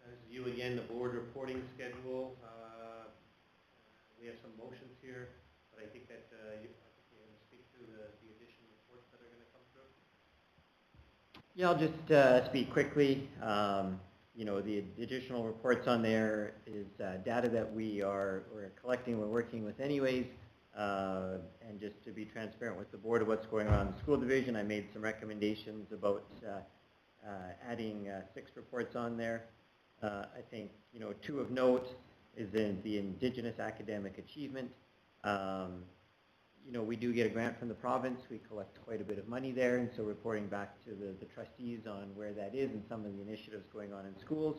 This is you again, the board reporting schedule. We have some motions here, but I think that you're going to speak to the additional reports that are going to come through.
Yeah, I'll just speak quickly. The additional reports on there is data that we're collecting, we're working with anyways. And just to be transparent with the board of what's going on in the school division, I made some recommendations about adding 6 reports on there. I think, 2 of note is in the Indigenous academic achievement. We do get a grant from the province. We collect quite a bit of money there, and so reporting back to the trustees on where that is and some of the initiatives going on in schools.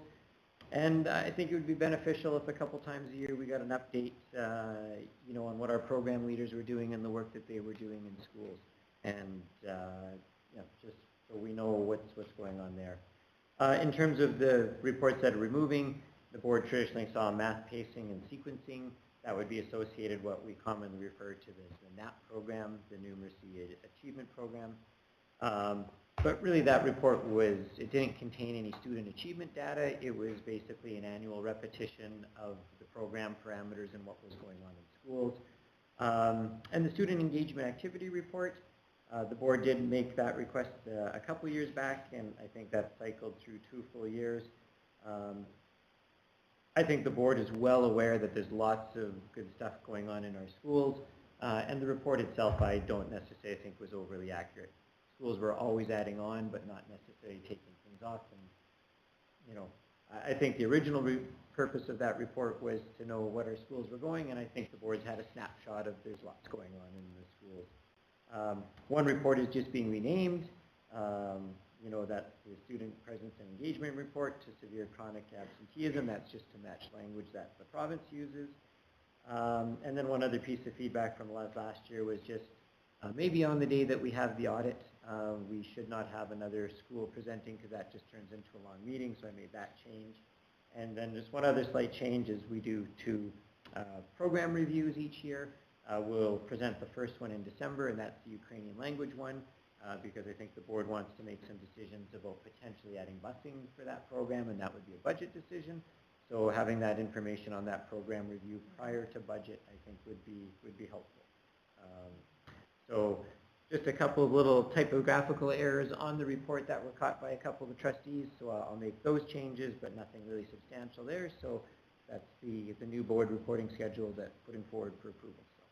And I think it would be beneficial if a couple times a year we got an update, on what our program leaders were doing and the work that they were doing in schools. And, just so we know what's going on there. In terms of the reports that are removing, the board traditionally saw math pacing and sequencing. That would be associated what we commonly refer to as the NAP program, the Numeracy Achievement Program. But really that report it didn't contain any student achievement data. It was basically an annual repetition of the program parameters and what was going on in schools. And the student engagement activity report, the board did make that request a couple years back, and I think that cycled through 2 full years. I think the board is well aware that there's lots of good stuff going on in our schools, and the report itself I don't necessarily think was overly accurate. Schools were always adding on, but not necessarily taking things off. And, I think the original purpose of that report was to know what our schools were going, and I think the board's had a snapshot of there's lots going on in the schools. One report is just being renamed. That's the student presence and engagement report to severe chronic absenteeism. That's just to match language that the province uses. And then one other piece of feedback from last year was just maybe on the day that we have the audit, we should not have another school presenting because that just turns into a long meeting, so I made that change. And then just one other slight change is we do 2 program reviews each year. We'll present the first one in December, and that's the Ukrainian language one, because I think the board wants to make some decisions about potentially adding busing for that program, and that would be a budget decision. So having that information on that program review prior to budget, I think would be helpful. So just a couple of little typographical errors on the report that were caught by a couple of the trustees, so I'll make those changes, but nothing really substantial there. So that's the new board reporting schedule that's putting forward for approval. So.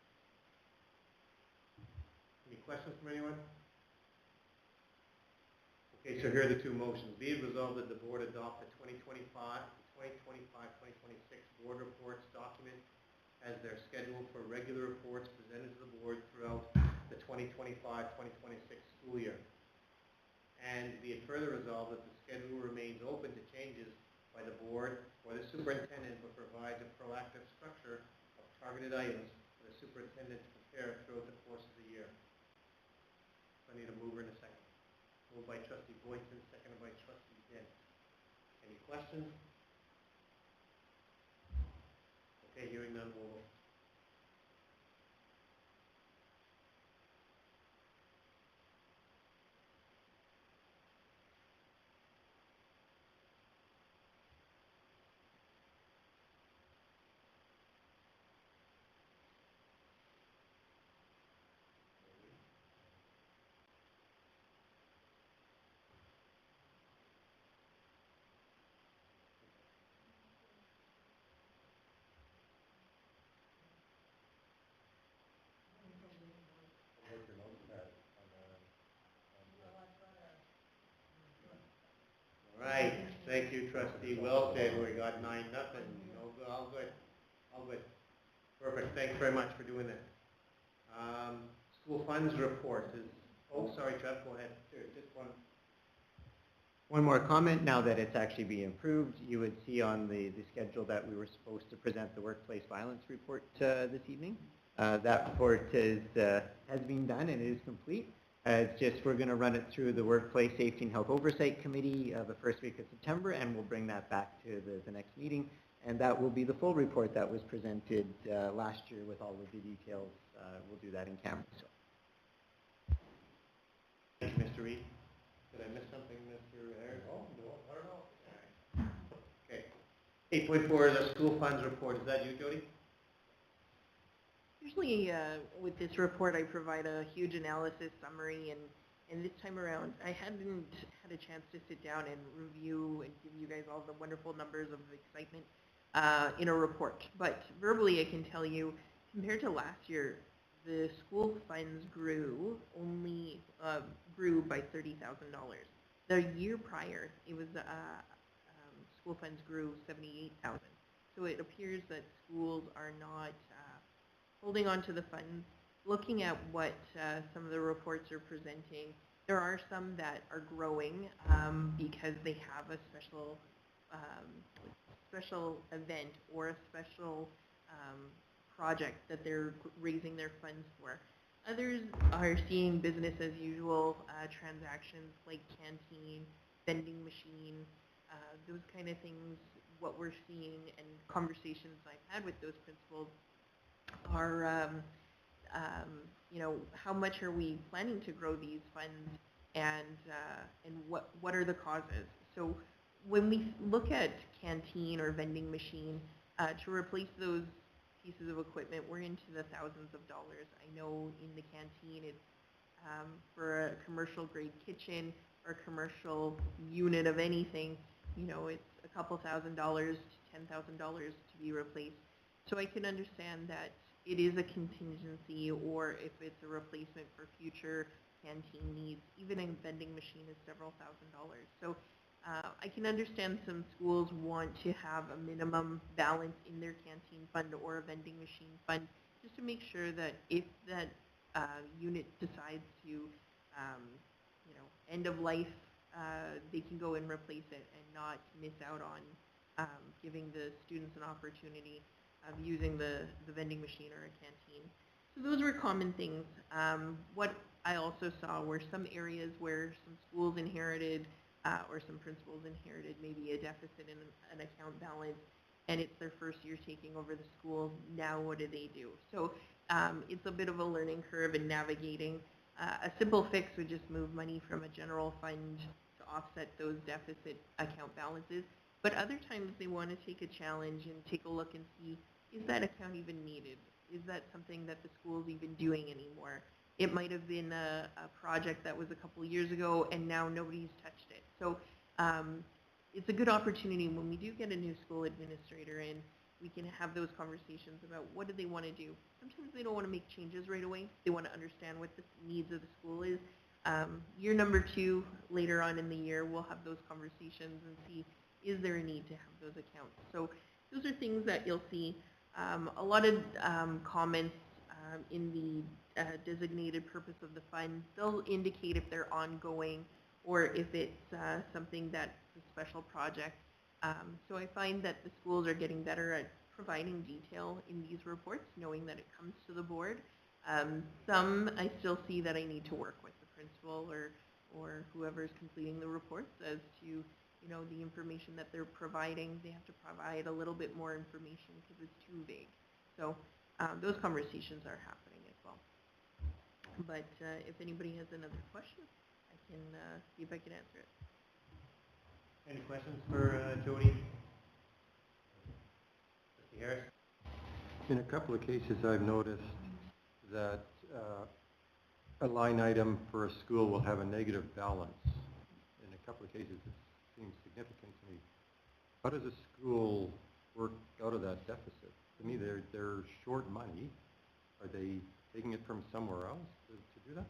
Any questions from anyone? Okay, so here are the 2 motions. Be it resolved that the board adopt the 2025-2026 board reports document as their schedule for regular reports presented to the board throughout the 2025-2026 school year. And be it further resolved that the schedule remains open to changes by the board or the superintendent, but provides a proactive structure of targeted items for the superintendent to prepare throughout the course of the year. So I need a mover and a second. Moved by trustee Boyton, seconded by trustee Dent. Any questions? Okay, hearing none, we'll vote. right, thank you, trustee Wilson. We got 9-0. No, all good, all good. Perfect, thanks very much for doing that. School funds report is, oh, sorry, Trev, go ahead. Sure, just one more comment. Now that it's actually being approved, you would see on the schedule that we were supposed to present the workplace violence report this evening. That report has been done and is complete. It's just we're going to run it through the Workplace Safety and Health Oversight Committee the first week of September, and we'll bring that back to the next meeting. And that will be the full report that was presented last year with all of the details. We'll do that in camera. So. Thank you, Mr. Reed. Did I miss something, Mr. Harris? Oh, no, not at all. Okay. 8.4, the school funds report. Is that you, Jody?
Usually with this report I provide a huge analysis summary, and this time around I hadn't had a chance to sit down and review and give you guys all the wonderful numbers of excitement in a report. But verbally I can tell you, compared to last year, the school funds grew by $30,000. The year prior, it was school funds grew $78,000. So it appears that schools are not holding on to the funds. Looking at what some of the reports are presenting, there are some that are growing because they have a special event or a special project that they're raising their funds for. Others are seeing business as usual transactions like canteen, vending machine, those kind of things. What we're seeing and conversations I've had with those principals are, you know, how much are we planning to grow these funds, and what are the causes? So when we look at canteen or vending machine, to replace those pieces of equipment, we're into the thousands of dollars. I know in the canteen it's for a commercial grade kitchen or commercial unit of anything, you know, it's a couple $1,000 to $10,000 to be replaced. So I can understand that it is a contingency, or if it's a replacement for future canteen needs, even a vending machine is several $1,000s. So I can understand some schools want to have a minimum balance in their canteen fund or a vending machine fund, just to make sure that if that unit decides to, you know, end of life, they can go and replace it and not miss out on giving the students an opportunity of using the vending machine or a canteen. So those were common things. What I also saw were some areas where some schools inherited or some principals inherited maybe a deficit in an account balance, and it's their first year taking over the school. Now what do they do? So it's a bit of a learning curve in navigating. A simple fix would just move money from a general fund to offset those deficit account balances. But other times they want to take a challenge and take a look and see, is that account even needed? Is that something that the school's even doing anymore? It might have been a project that was a couple years ago and now nobody's touched it. So it's a good opportunity when we do get a new school administrator in, we can have those conversations about what do they want to do. Sometimes they don't want to make changes right away. They want to understand what the needs of the school is. Year number 2, later on in the year, we'll have those conversations and see, is there a need to have those accounts? So those are things that you'll see. A lot of comments in the designated purpose of the fund. They'll indicate if they're ongoing or if it's something that's a special project. So I find that the schools are getting better at providing detail in these reports, knowing that it comes to the board. Some I still see that I need to work with the principal or whoever's completing the reports as to, you know, the information that they're providing. They have to provide a little bit more information because it's too vague. So those conversations are happening as well. But if anybody has another question, I can see if I can answer it.
Any questions for Jody? Trustee Harris?
In a couple of cases, I've noticed that a line item for a school will have a negative balance. In a couple of cases, it seems significant to me. How does a school work out of that deficit? To me, they're short money. Are they taking it from somewhere else to do that?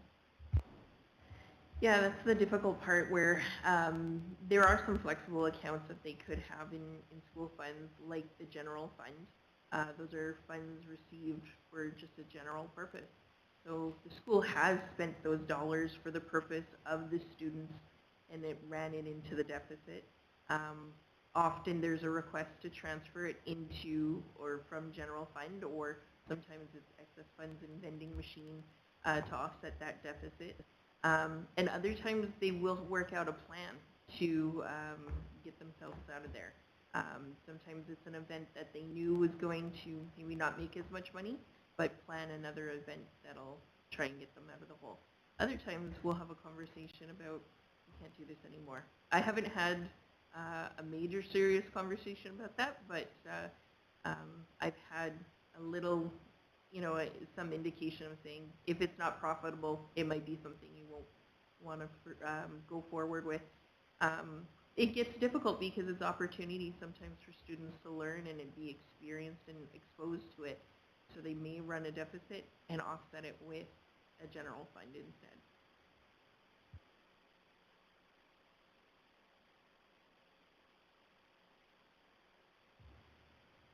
Yeah, that's the difficult part where there are some flexible accounts that they could have in school funds, like the general fund. Those are funds received for just a general purpose. So the school has spent those dollars for the purpose of the students, and it ran it into the deficit. Often there's a request to transfer it into or from general fund, or sometimes it's excess funds in vending machine to offset that deficit. And other times they will work out a plan to get themselves out of there. Sometimes it's an event that they knew was going to maybe not make as much money, but plan another event that'll try and get them out of the hole. Other times we'll have a conversation about, we can't do this anymore. I haven't had a major serious conversation about that, but I've had a little, some indication of saying if it's not profitable, it might be something you won't want to go forward with. It gets difficult because it's opportunity sometimes for students to learn and be experienced and exposed to it. So they may run a deficit and offset it with a general fund instead.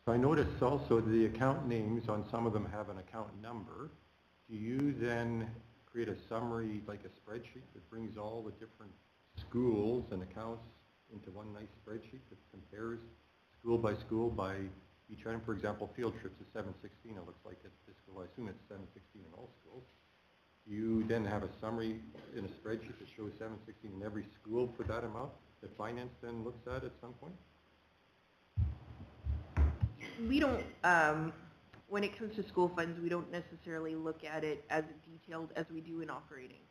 So I noticed also the account names on some of them have an account number. Do you then create a summary, like a spreadsheet that brings all the different schools and accounts into one nice spreadsheet that compares school by each item? For example, field trips is 716. It looks like at this school. I assume it's 716 in all schools. Do you then have a summary in a spreadsheet that shows 716 in every school for that amount that finance then looks at some point?
We don't, when it comes to school funds, we don't necessarily look at it as detailed as we do in operating.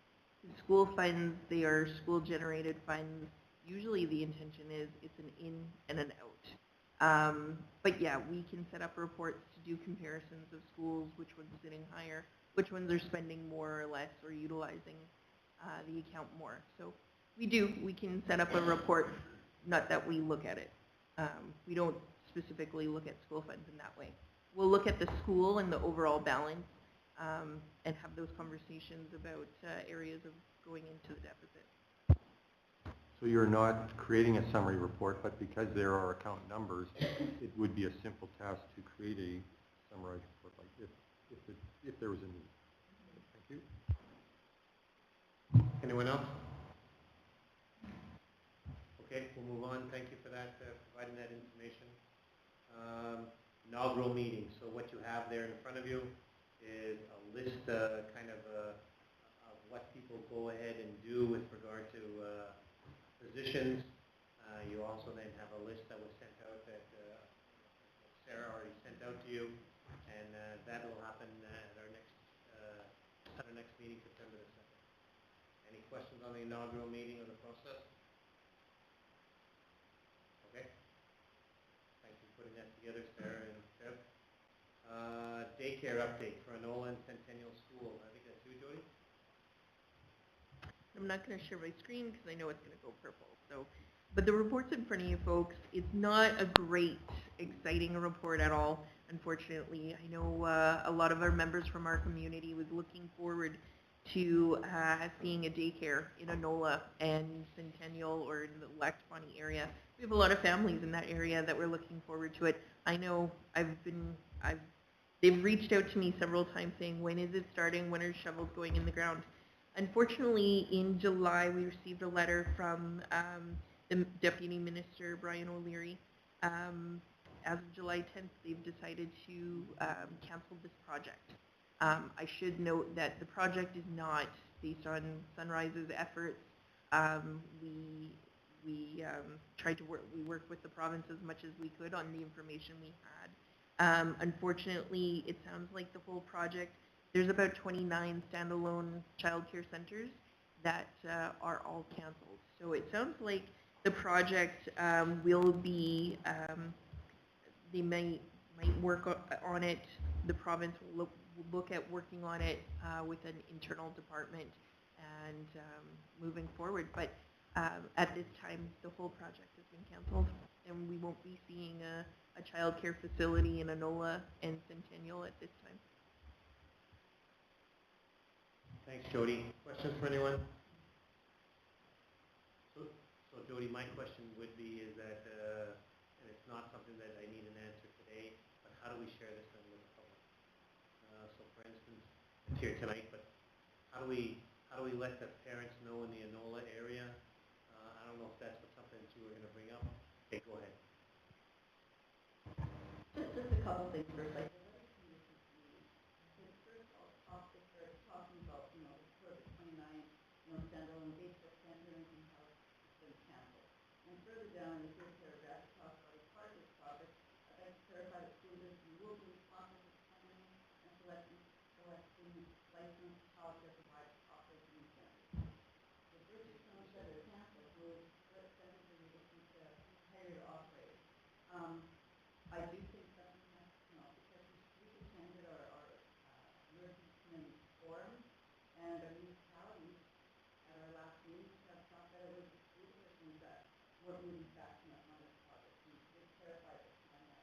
In school funds, they are school-generated funds. Usually the intention is it's an in and an out. But yeah, we can set up reports to do comparisons of schools, which one's sitting higher, which ones are spending more or less or utilizing the account more. So we can set up a report, not that we look at it. We don't specifically look at school funds in that way. We'll look at the school and the overall balance and have those conversations about areas of going into the deficit.
So you're not creating a summary report, but because there are account numbers, it would be a simple task to create a summarized report, like if there was a need. Thank you.
Anyone else? Okay, we'll move on. Thank you for that, providing that information. Inaugural meeting. So what you have there in front of you is a list of what people go ahead and do with regard to positions. You also then have a list that was sent out that Sarah already sent out to you, and that will happen at our next meeting, September the 2nd. Any questions on the inaugural meeting or the process? Okay. Thank you for putting that together, Sarah and Kev. Daycare update for Anola and Centennial School. I think that's you, Jody?
I'm not going to share my screen because I know it's going to go purple. So, but the report's in front of you folks. It's not a great, exciting report at all, unfortunately. I know a lot of our members from our community was looking forward to seeing a daycare in Anola and Centennial or in the Lac Du Bonnet area. We have a lot of families in that area that were looking forward to it. I know they've reached out to me several times saying, when is it starting? When are shovels going in the ground? Unfortunately, in July, we received a letter from the Deputy Minister, Brian O'Leary. As of July 10th, they've decided to cancel this project. I should note that the project is not based on Sunrise's efforts. We tried to work with the province as much as we could on the information we had. Unfortunately, it sounds like the whole project, there's about 29 standalone childcare centers that are all canceled. So it sounds like the project will be, they might work on it. The province will look at working on it with an internal department and moving forward. But at this time, the whole project has been canceled, and we won't be seeing a child care facility in Anola and Centennial at this time.
Thanks, Jody. Questions for anyone? Jody, my question would be is that, and it's not something that I need an answer today, but how do we share this then with the public? So for instance, it's here tonight, but how do we let the parents know in the Enola area? I don't know if that's something that you were going to bring up. Okay, go ahead.
Just a couple things first. Like, first off, they started talking about, the sort of 29, standalone daycare center and how it's been canceled. And further down in the third paragraph, it talks about as part of this project, I'd like to clarify that school district will be responsible for planning and selecting licensed childcare providers operating these centers. The first someone said they're canceled, what centers are you looking to hire to operate? I do think something has to come up because we attended our nursing committee forum, and our municipalities at our last meeting have thought that it was the school divisions that weren't really backing up on this project. We did clarify at the time that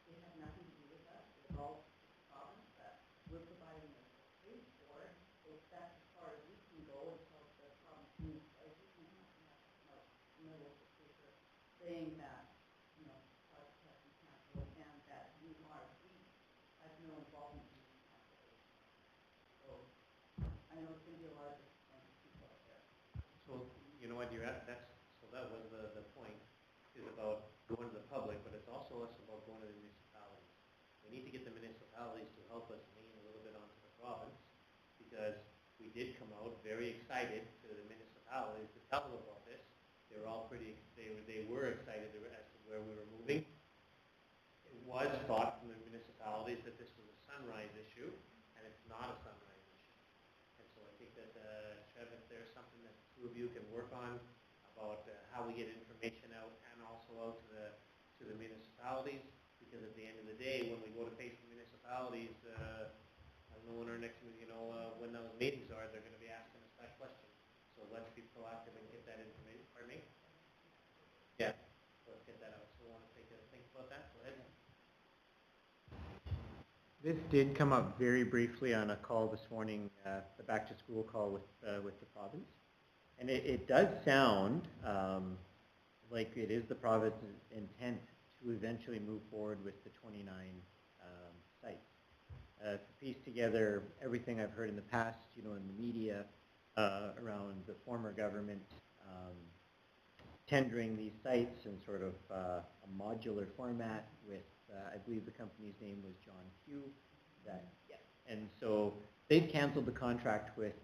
they have nothing to do with us. It's all the province that we're providing the space for. So that's as far as we can go until the province moves. So I do think something has to come out in the local paper saying that, project has been canceled and that we have no involvement in this cancellation. So I know it's going to be a lot of disappointed people out there.
So, you know what, so that was the point, is about going to the public, but it's also less about going to the municipalities. We need to get the municipalities to help us lean a little bit onto the province, because we did come out very excited to the municipalities to tell them about this. They were all they were excited as to where we were moving. It was thought from the municipalities that this was a Sunrise issue, and it's not a Sunrise issue. And so I think that, Trev, if there's something that the two of you can work on about how we get information out and also out to the municipalities, because at the end of the day, when we go to face the municipalities, I don't know when our next meeting, when those meetings are, they're going to be asking us that question. So let's be proactive and get that information. Pardon me? Yeah. Let's get that out. So we want to think about that. Go ahead.
This did come up very briefly on a call this morning, the back to school call with the province. And it does sound like it is the province's intent to eventually move forward with the 29 sites. To piece together everything I've heard in the past, in the media around the former government tendering these sites in sort of a modular format with, I believe the company's name was John Q. And so they've canceled the contract with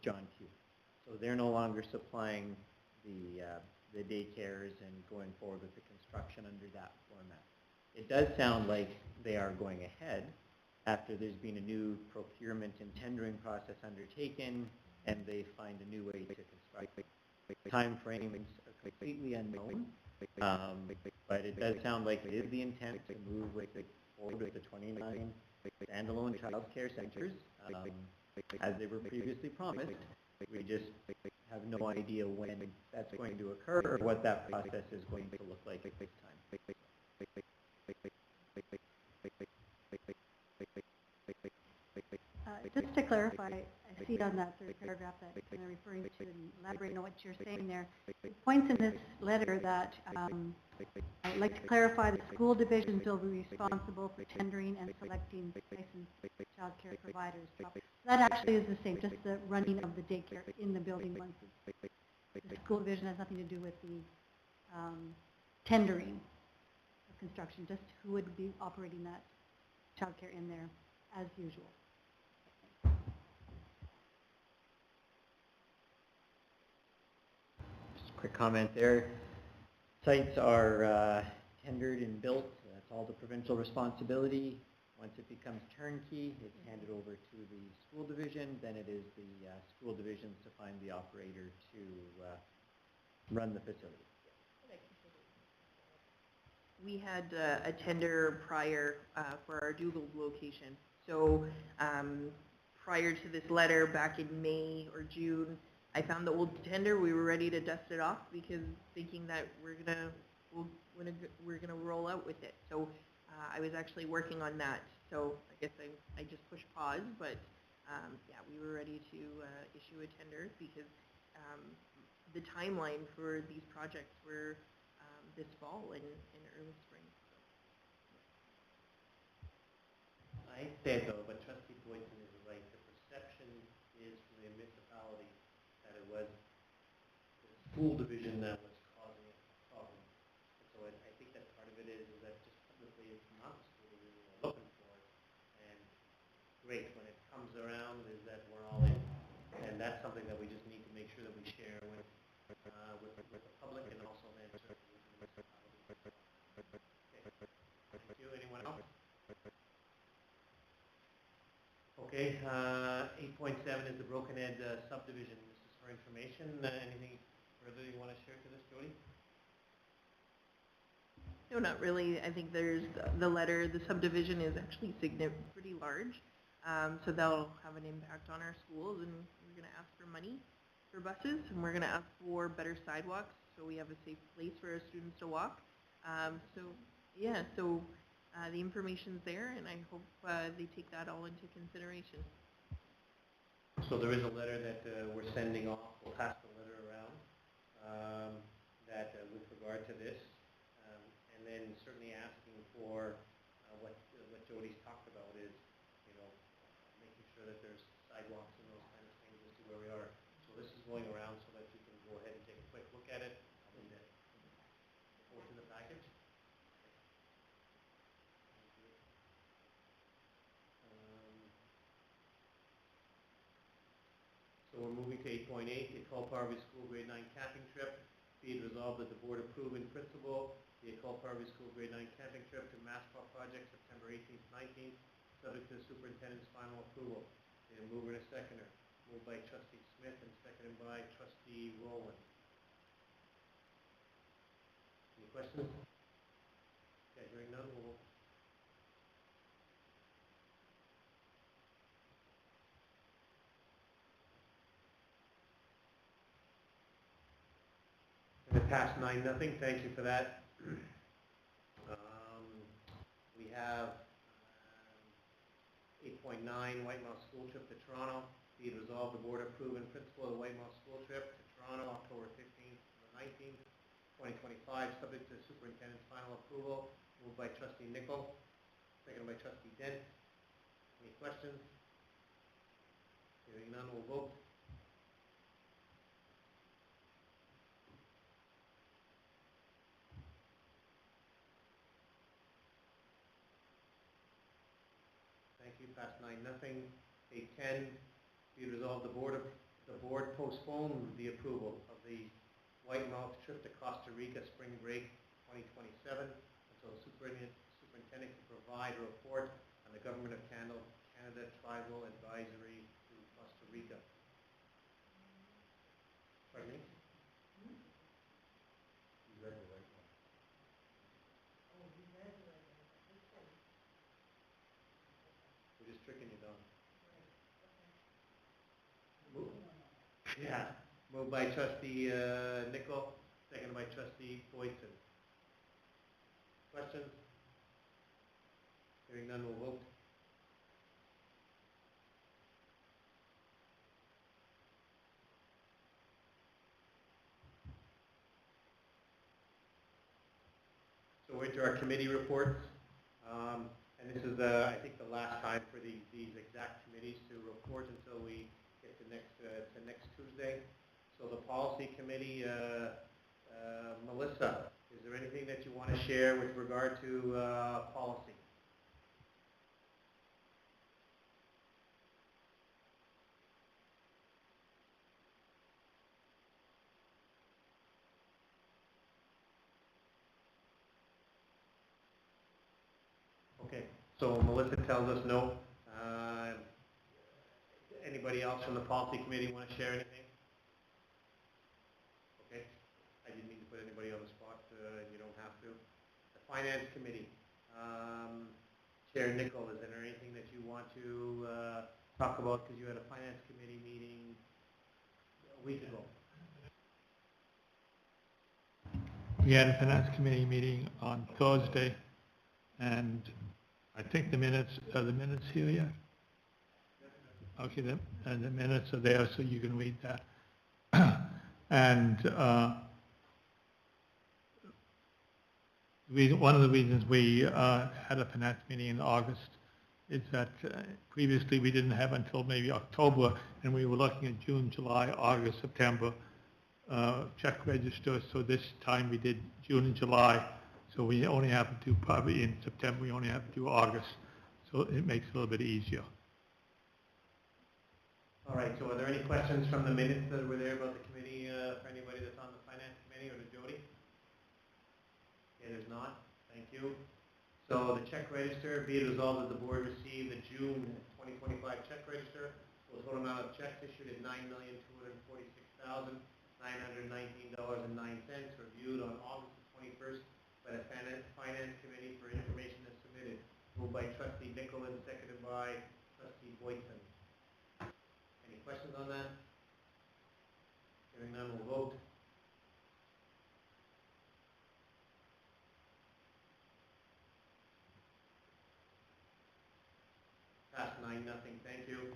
John Q. So they're no longer supplying the daycares and going forward with the construction under that format. It does sound like they are going ahead after there's been a new procurement and tendering process undertaken, and they find a new way to construct. Time frames are completely unknown, but it does sound like it is the intent to move forward with the 29 standalone child care centers, as they were previously promised. We just have no idea when that's going to occur or what that process is going to look like at this time.
Just to clarify, I see on that third paragraph that you're referring to and elaborating on what you're saying there. It points in this letter that I'd like to clarify that school divisions will be responsible for tendering and selecting licensed child care providers. That actually is the same, just the running of the daycare in the building once the school division has nothing to do with the tendering of construction, just who would be operating that child care in there as usual.
Quick comment there. Sites are tendered and built. That's all the provincial responsibility. Once it becomes turnkey, it's handed over to the school division. Then it is the school divisions to find the operator to run the facility.
We had a tender prior for our Dougald location. So prior to this letter, back in May or June, I found the old tender. We were ready to dust it off because thinking that we're gonna roll out with it. So I was actually working on that. So I guess I just pushed pause, but yeah, we were ready to issue a tender because the timeline for these projects were this fall and early spring.
I said though, but Trustee Boyson is right. The perception is from the municipality that it was the school division that was causing a problem. And so I think that part of it is that just publicly it's not the school division we're looking for. And great, when it comes around is that we're all in. And that's something that we just need to make sure that we share with the public and also then certainly with the municipality. Okay. Thank you. Anyone else? Okay, 8.7 is the Broken Ed subdivision. This is for information. Anything further you want to share to this, Jody?
No, not really. I think there's the letter. The subdivision is actually pretty large, so that'll have an impact on our schools, and we're going to ask for money for buses, and we're going to ask for better sidewalks so we have a safe place for our students to walk. The information's there, and I hope they take that all into consideration.
So there is a letter that we're sending off. We'll pass the letter around with regard to this, and then certainly asking for what Jody's talked about is, making sure that there's sidewalks and those kind of things as to where we are. So this is going around so that you can go ahead and take a quick look at it. I'll leave it forward to the package. So we're moving to 8.8, the Ecole Parvey School Grade 9 camping trip. Be it resolved that the board approve in principle the Ecole Parvey School Grade 9 camping trip to Mascot Project September 18th, 19th, subject to the superintendent's final approval. Need a mover and a seconder. Moved by Trustee Smith and seconded by Trustee Rowland. Any questions? Okay, hearing none, we'll pass 9-0. Thank you for that. We have 8.9, Whitemouth School Trip to Toronto. Be it resolved, the board approve in principle the Whitemouth School Trip to Toronto, October 15th to the 19th, 2025, subject to the superintendent's final approval. Moved by Trustee Nicol, seconded by Trustee Dent. Any questions? Hearing none, we'll vote. Pass 9-0. 8.10. Be resolved, the board postpone the approval of the Whitemouth trip to Costa Rica spring break 2027 until the superintendent can provide a report on the Government of Canada Tribal Advisory to Costa Rica. Pardon me? You read the right one. Oh, you read the right one. We're just tricking you, Don. Yeah. Moved by Trustee Nicol, seconded by Trustee Boyson. Questions? Hearing none, we'll vote. So we're into our committee reports. And this is, I think, the last time for these exact committees to report until we get to next Tuesday. So the policy committee, Melissa, is there anything that you want to share with regard to policy? Okay, so Melissa tells us no. Anybody else from the policy committee want to share anything? Okay, I didn't mean to put anybody on the spot. You don't have to. The finance committee, Chair Nicol, is there anything that you want to talk about because you had a finance committee meeting a week ago?
We had a finance committee meeting on Thursday, and I think the minutes, are the minutes here yet? Okay, the minutes are there, so you can read that. And one of the reasons we had a finance meeting in August is that previously we didn't have until maybe October, and we were looking at June, July, August, September check registers. So this time we did June and July. So we only have to do probably in September, we only have to do August. So it makes it a little bit easier.
All right, so are there any questions from the minutes that were there about the committee for anybody that's on the finance committee or to Jody? Okay, there's not. Thank you. So the check register, be it resolved that the board received the June 2025 check register. The total amount of checks issued is $9,246,919.09, reviewed on August the 21st by the finance committee for information as submitted. Moved by trustee Nicolin, seconded by trustee Boyson. Any questions on that? Hearing none, we'll vote. Passed 9-0, thank you.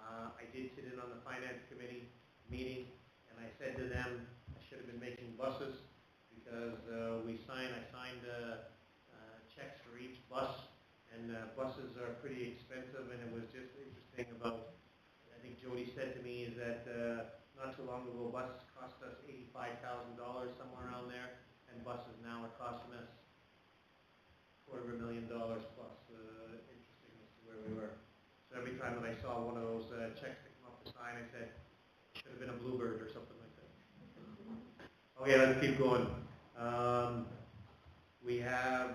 I did sit in on the finance committee meeting, and I said to them, I should have been making buses because I signed checks for each bus, and buses are pretty expensive, and it was just interesting about, I think Jody said to me is that not too long ago buses cost us $85,000, somewhere around there, and buses now are costing us $250,000 plus. Interesting as to where we were. So every time that I saw one of those checks that come off the sign, I said, should have been a bluebird or something like that. Okay, let's keep going. We have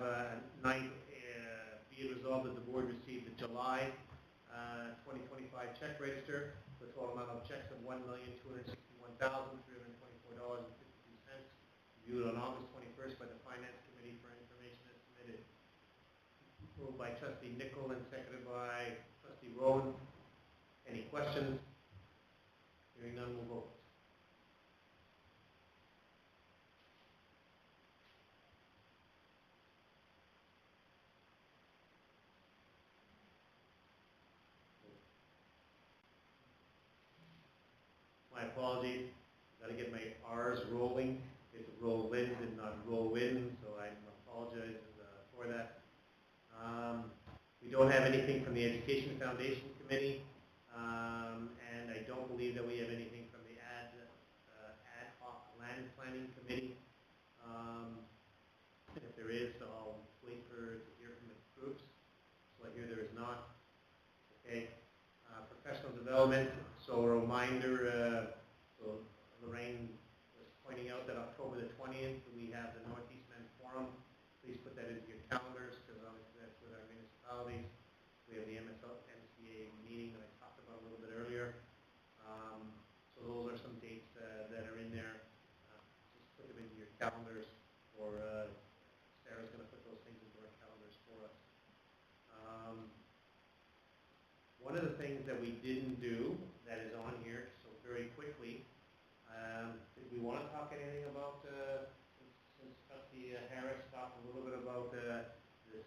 be it resolved that the board received the July 2025 check register. The total amount of checks of $1,261,324.52. Reviewed on August 21st by the finance committee for information as submitted. Moved by trustee Nichol and seconded by trustee Rowan. Any questions? Hearing none, we'll vote. My apologies. Got to get my R's rolling. It's roll-ins and not roll-in, so I apologize for that. We don't have anything from the Education Foundation Committee, and I don't believe that we have anything from the ad hoc land planning committee. And if there is, I'll wait to hear from the groups. So I hear there is not. Okay. Professional development. So a reminder. So Lorraine was pointing out that October the 20th we have the Northeast Men's Forum. Please put that into your calendars because obviously that's with our municipalities. We have the MCA meeting that I talked about a little bit earlier. So those are some dates that are in there. Just put them into your calendars, or Sarah's going to put those things into our calendars for us. One of the things that we didn't do that is on here, so very quickly, did we want to talk anything about, since trustee Harris talked a little bit about the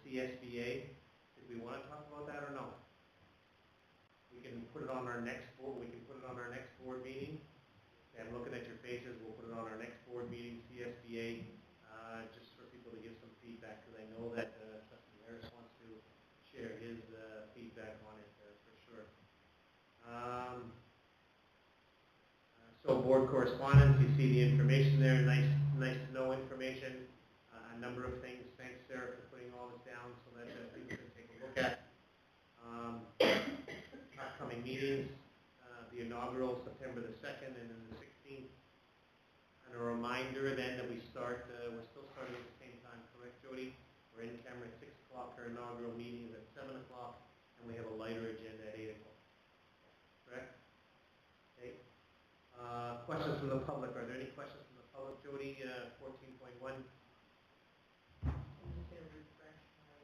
CSBA, did we want to talk about that or no? We can put it on our next board. We can put it on our next board meeting. And looking at your faces, we'll put it on our next board meeting, CSBA, just for people to give some feedback, because I know that trustee Harris wants to share his feedback on it for sure. So board correspondence, you see the information there, nice to know information, a number of things. Thanks, Sarah, for putting all this down so that people can take a look at. Upcoming meetings, the inaugural September the 2nd and then the 16th. And a reminder then that we start, we're still starting at the same time, correct, Jody? We're in camera at 6 o'clock, our inaugural meeting is at 7 o'clock, and we have a lighter agenda at 8 o'clock. Correct? Okay. Questions from the public. Are there any questions from the public, Jody? 14.1.
I'm just going to refresh my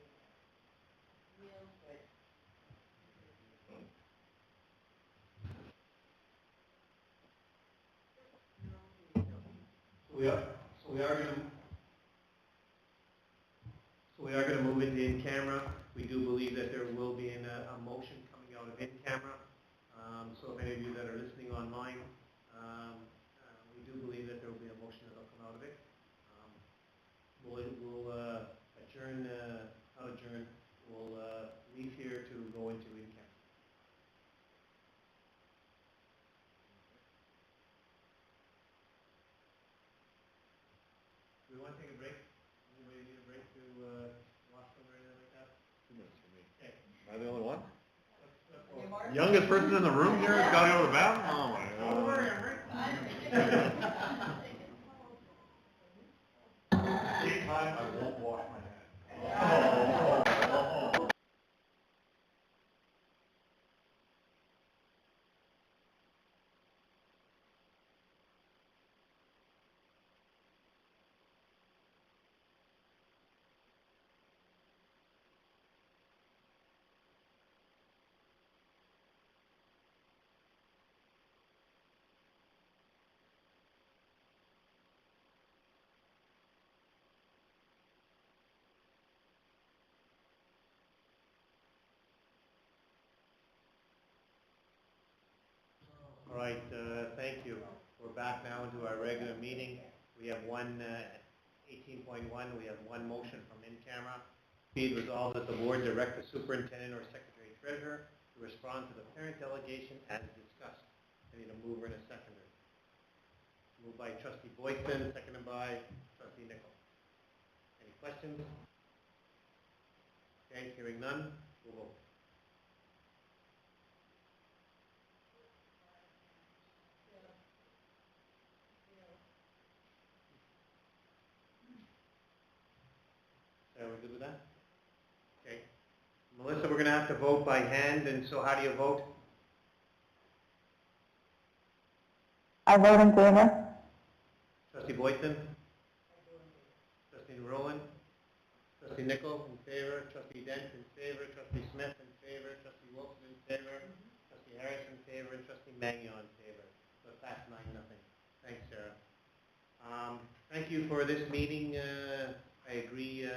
emails, but
So we are going to move into in camera. We do believe that there will be a motion coming out of in camera. So if any of you that are listening online, we do believe that there will be a motion that will come out of it. We'll adjourn, not adjourn, we'll leave here to go into in-camera. Do we want to take a break? Anybody need a break to washroom or anything like that?
2 minutes for me.
Okay.
Am I the only one?
Let's go.
Youngest person in the room here has got to go to the bathroom? Oh my
Don't worry,
God.
I'm right.
Daytime, I won't wash my hands.
All right, thank you. We're back now into our regular meeting. We have 18.1, we have one motion from in-camera. Be it resolved that the board direct the superintendent or secretary treasurer to respond to the parent delegation as discussed. I need a mover and a seconder. Moved by trustee Boyson, seconded by trustee Nichol. Any questions? Okay, hearing none, we'll vote. Are we good with that? Okay. Melissa, we're going to have to vote by hand, and so how do you vote?
I vote in favor.
Trustee Boyson? Trustee Rowland? Trustee Nichol in favor, Trustee Dent in favor, Trustee Smith in favor, Trustee Wilson in favor, Trustee Harris in favor, and Trustee Magnon in favor. So it passed 9-0. Thanks, Sarah. Thank you for this meeting. I agree,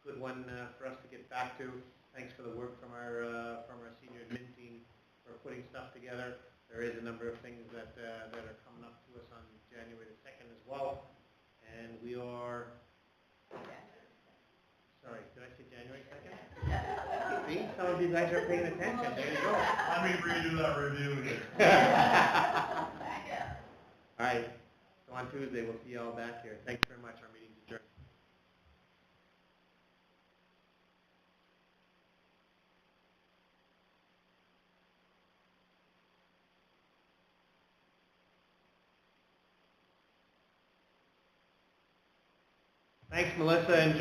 good one for us to get back to. Thanks for the work from our senior admin team for putting stuff together. There is a number of things that are coming up to us on January the 2nd as well. And we are, sorry, did I say January 2nd? See, some of you guys are paying attention. There you go.
Let me redo that review again.
All right, so on Tuesday, we'll see you all back here. Thanks very much. Our meeting's adjourned. Thanks, Melissa. Enjoy.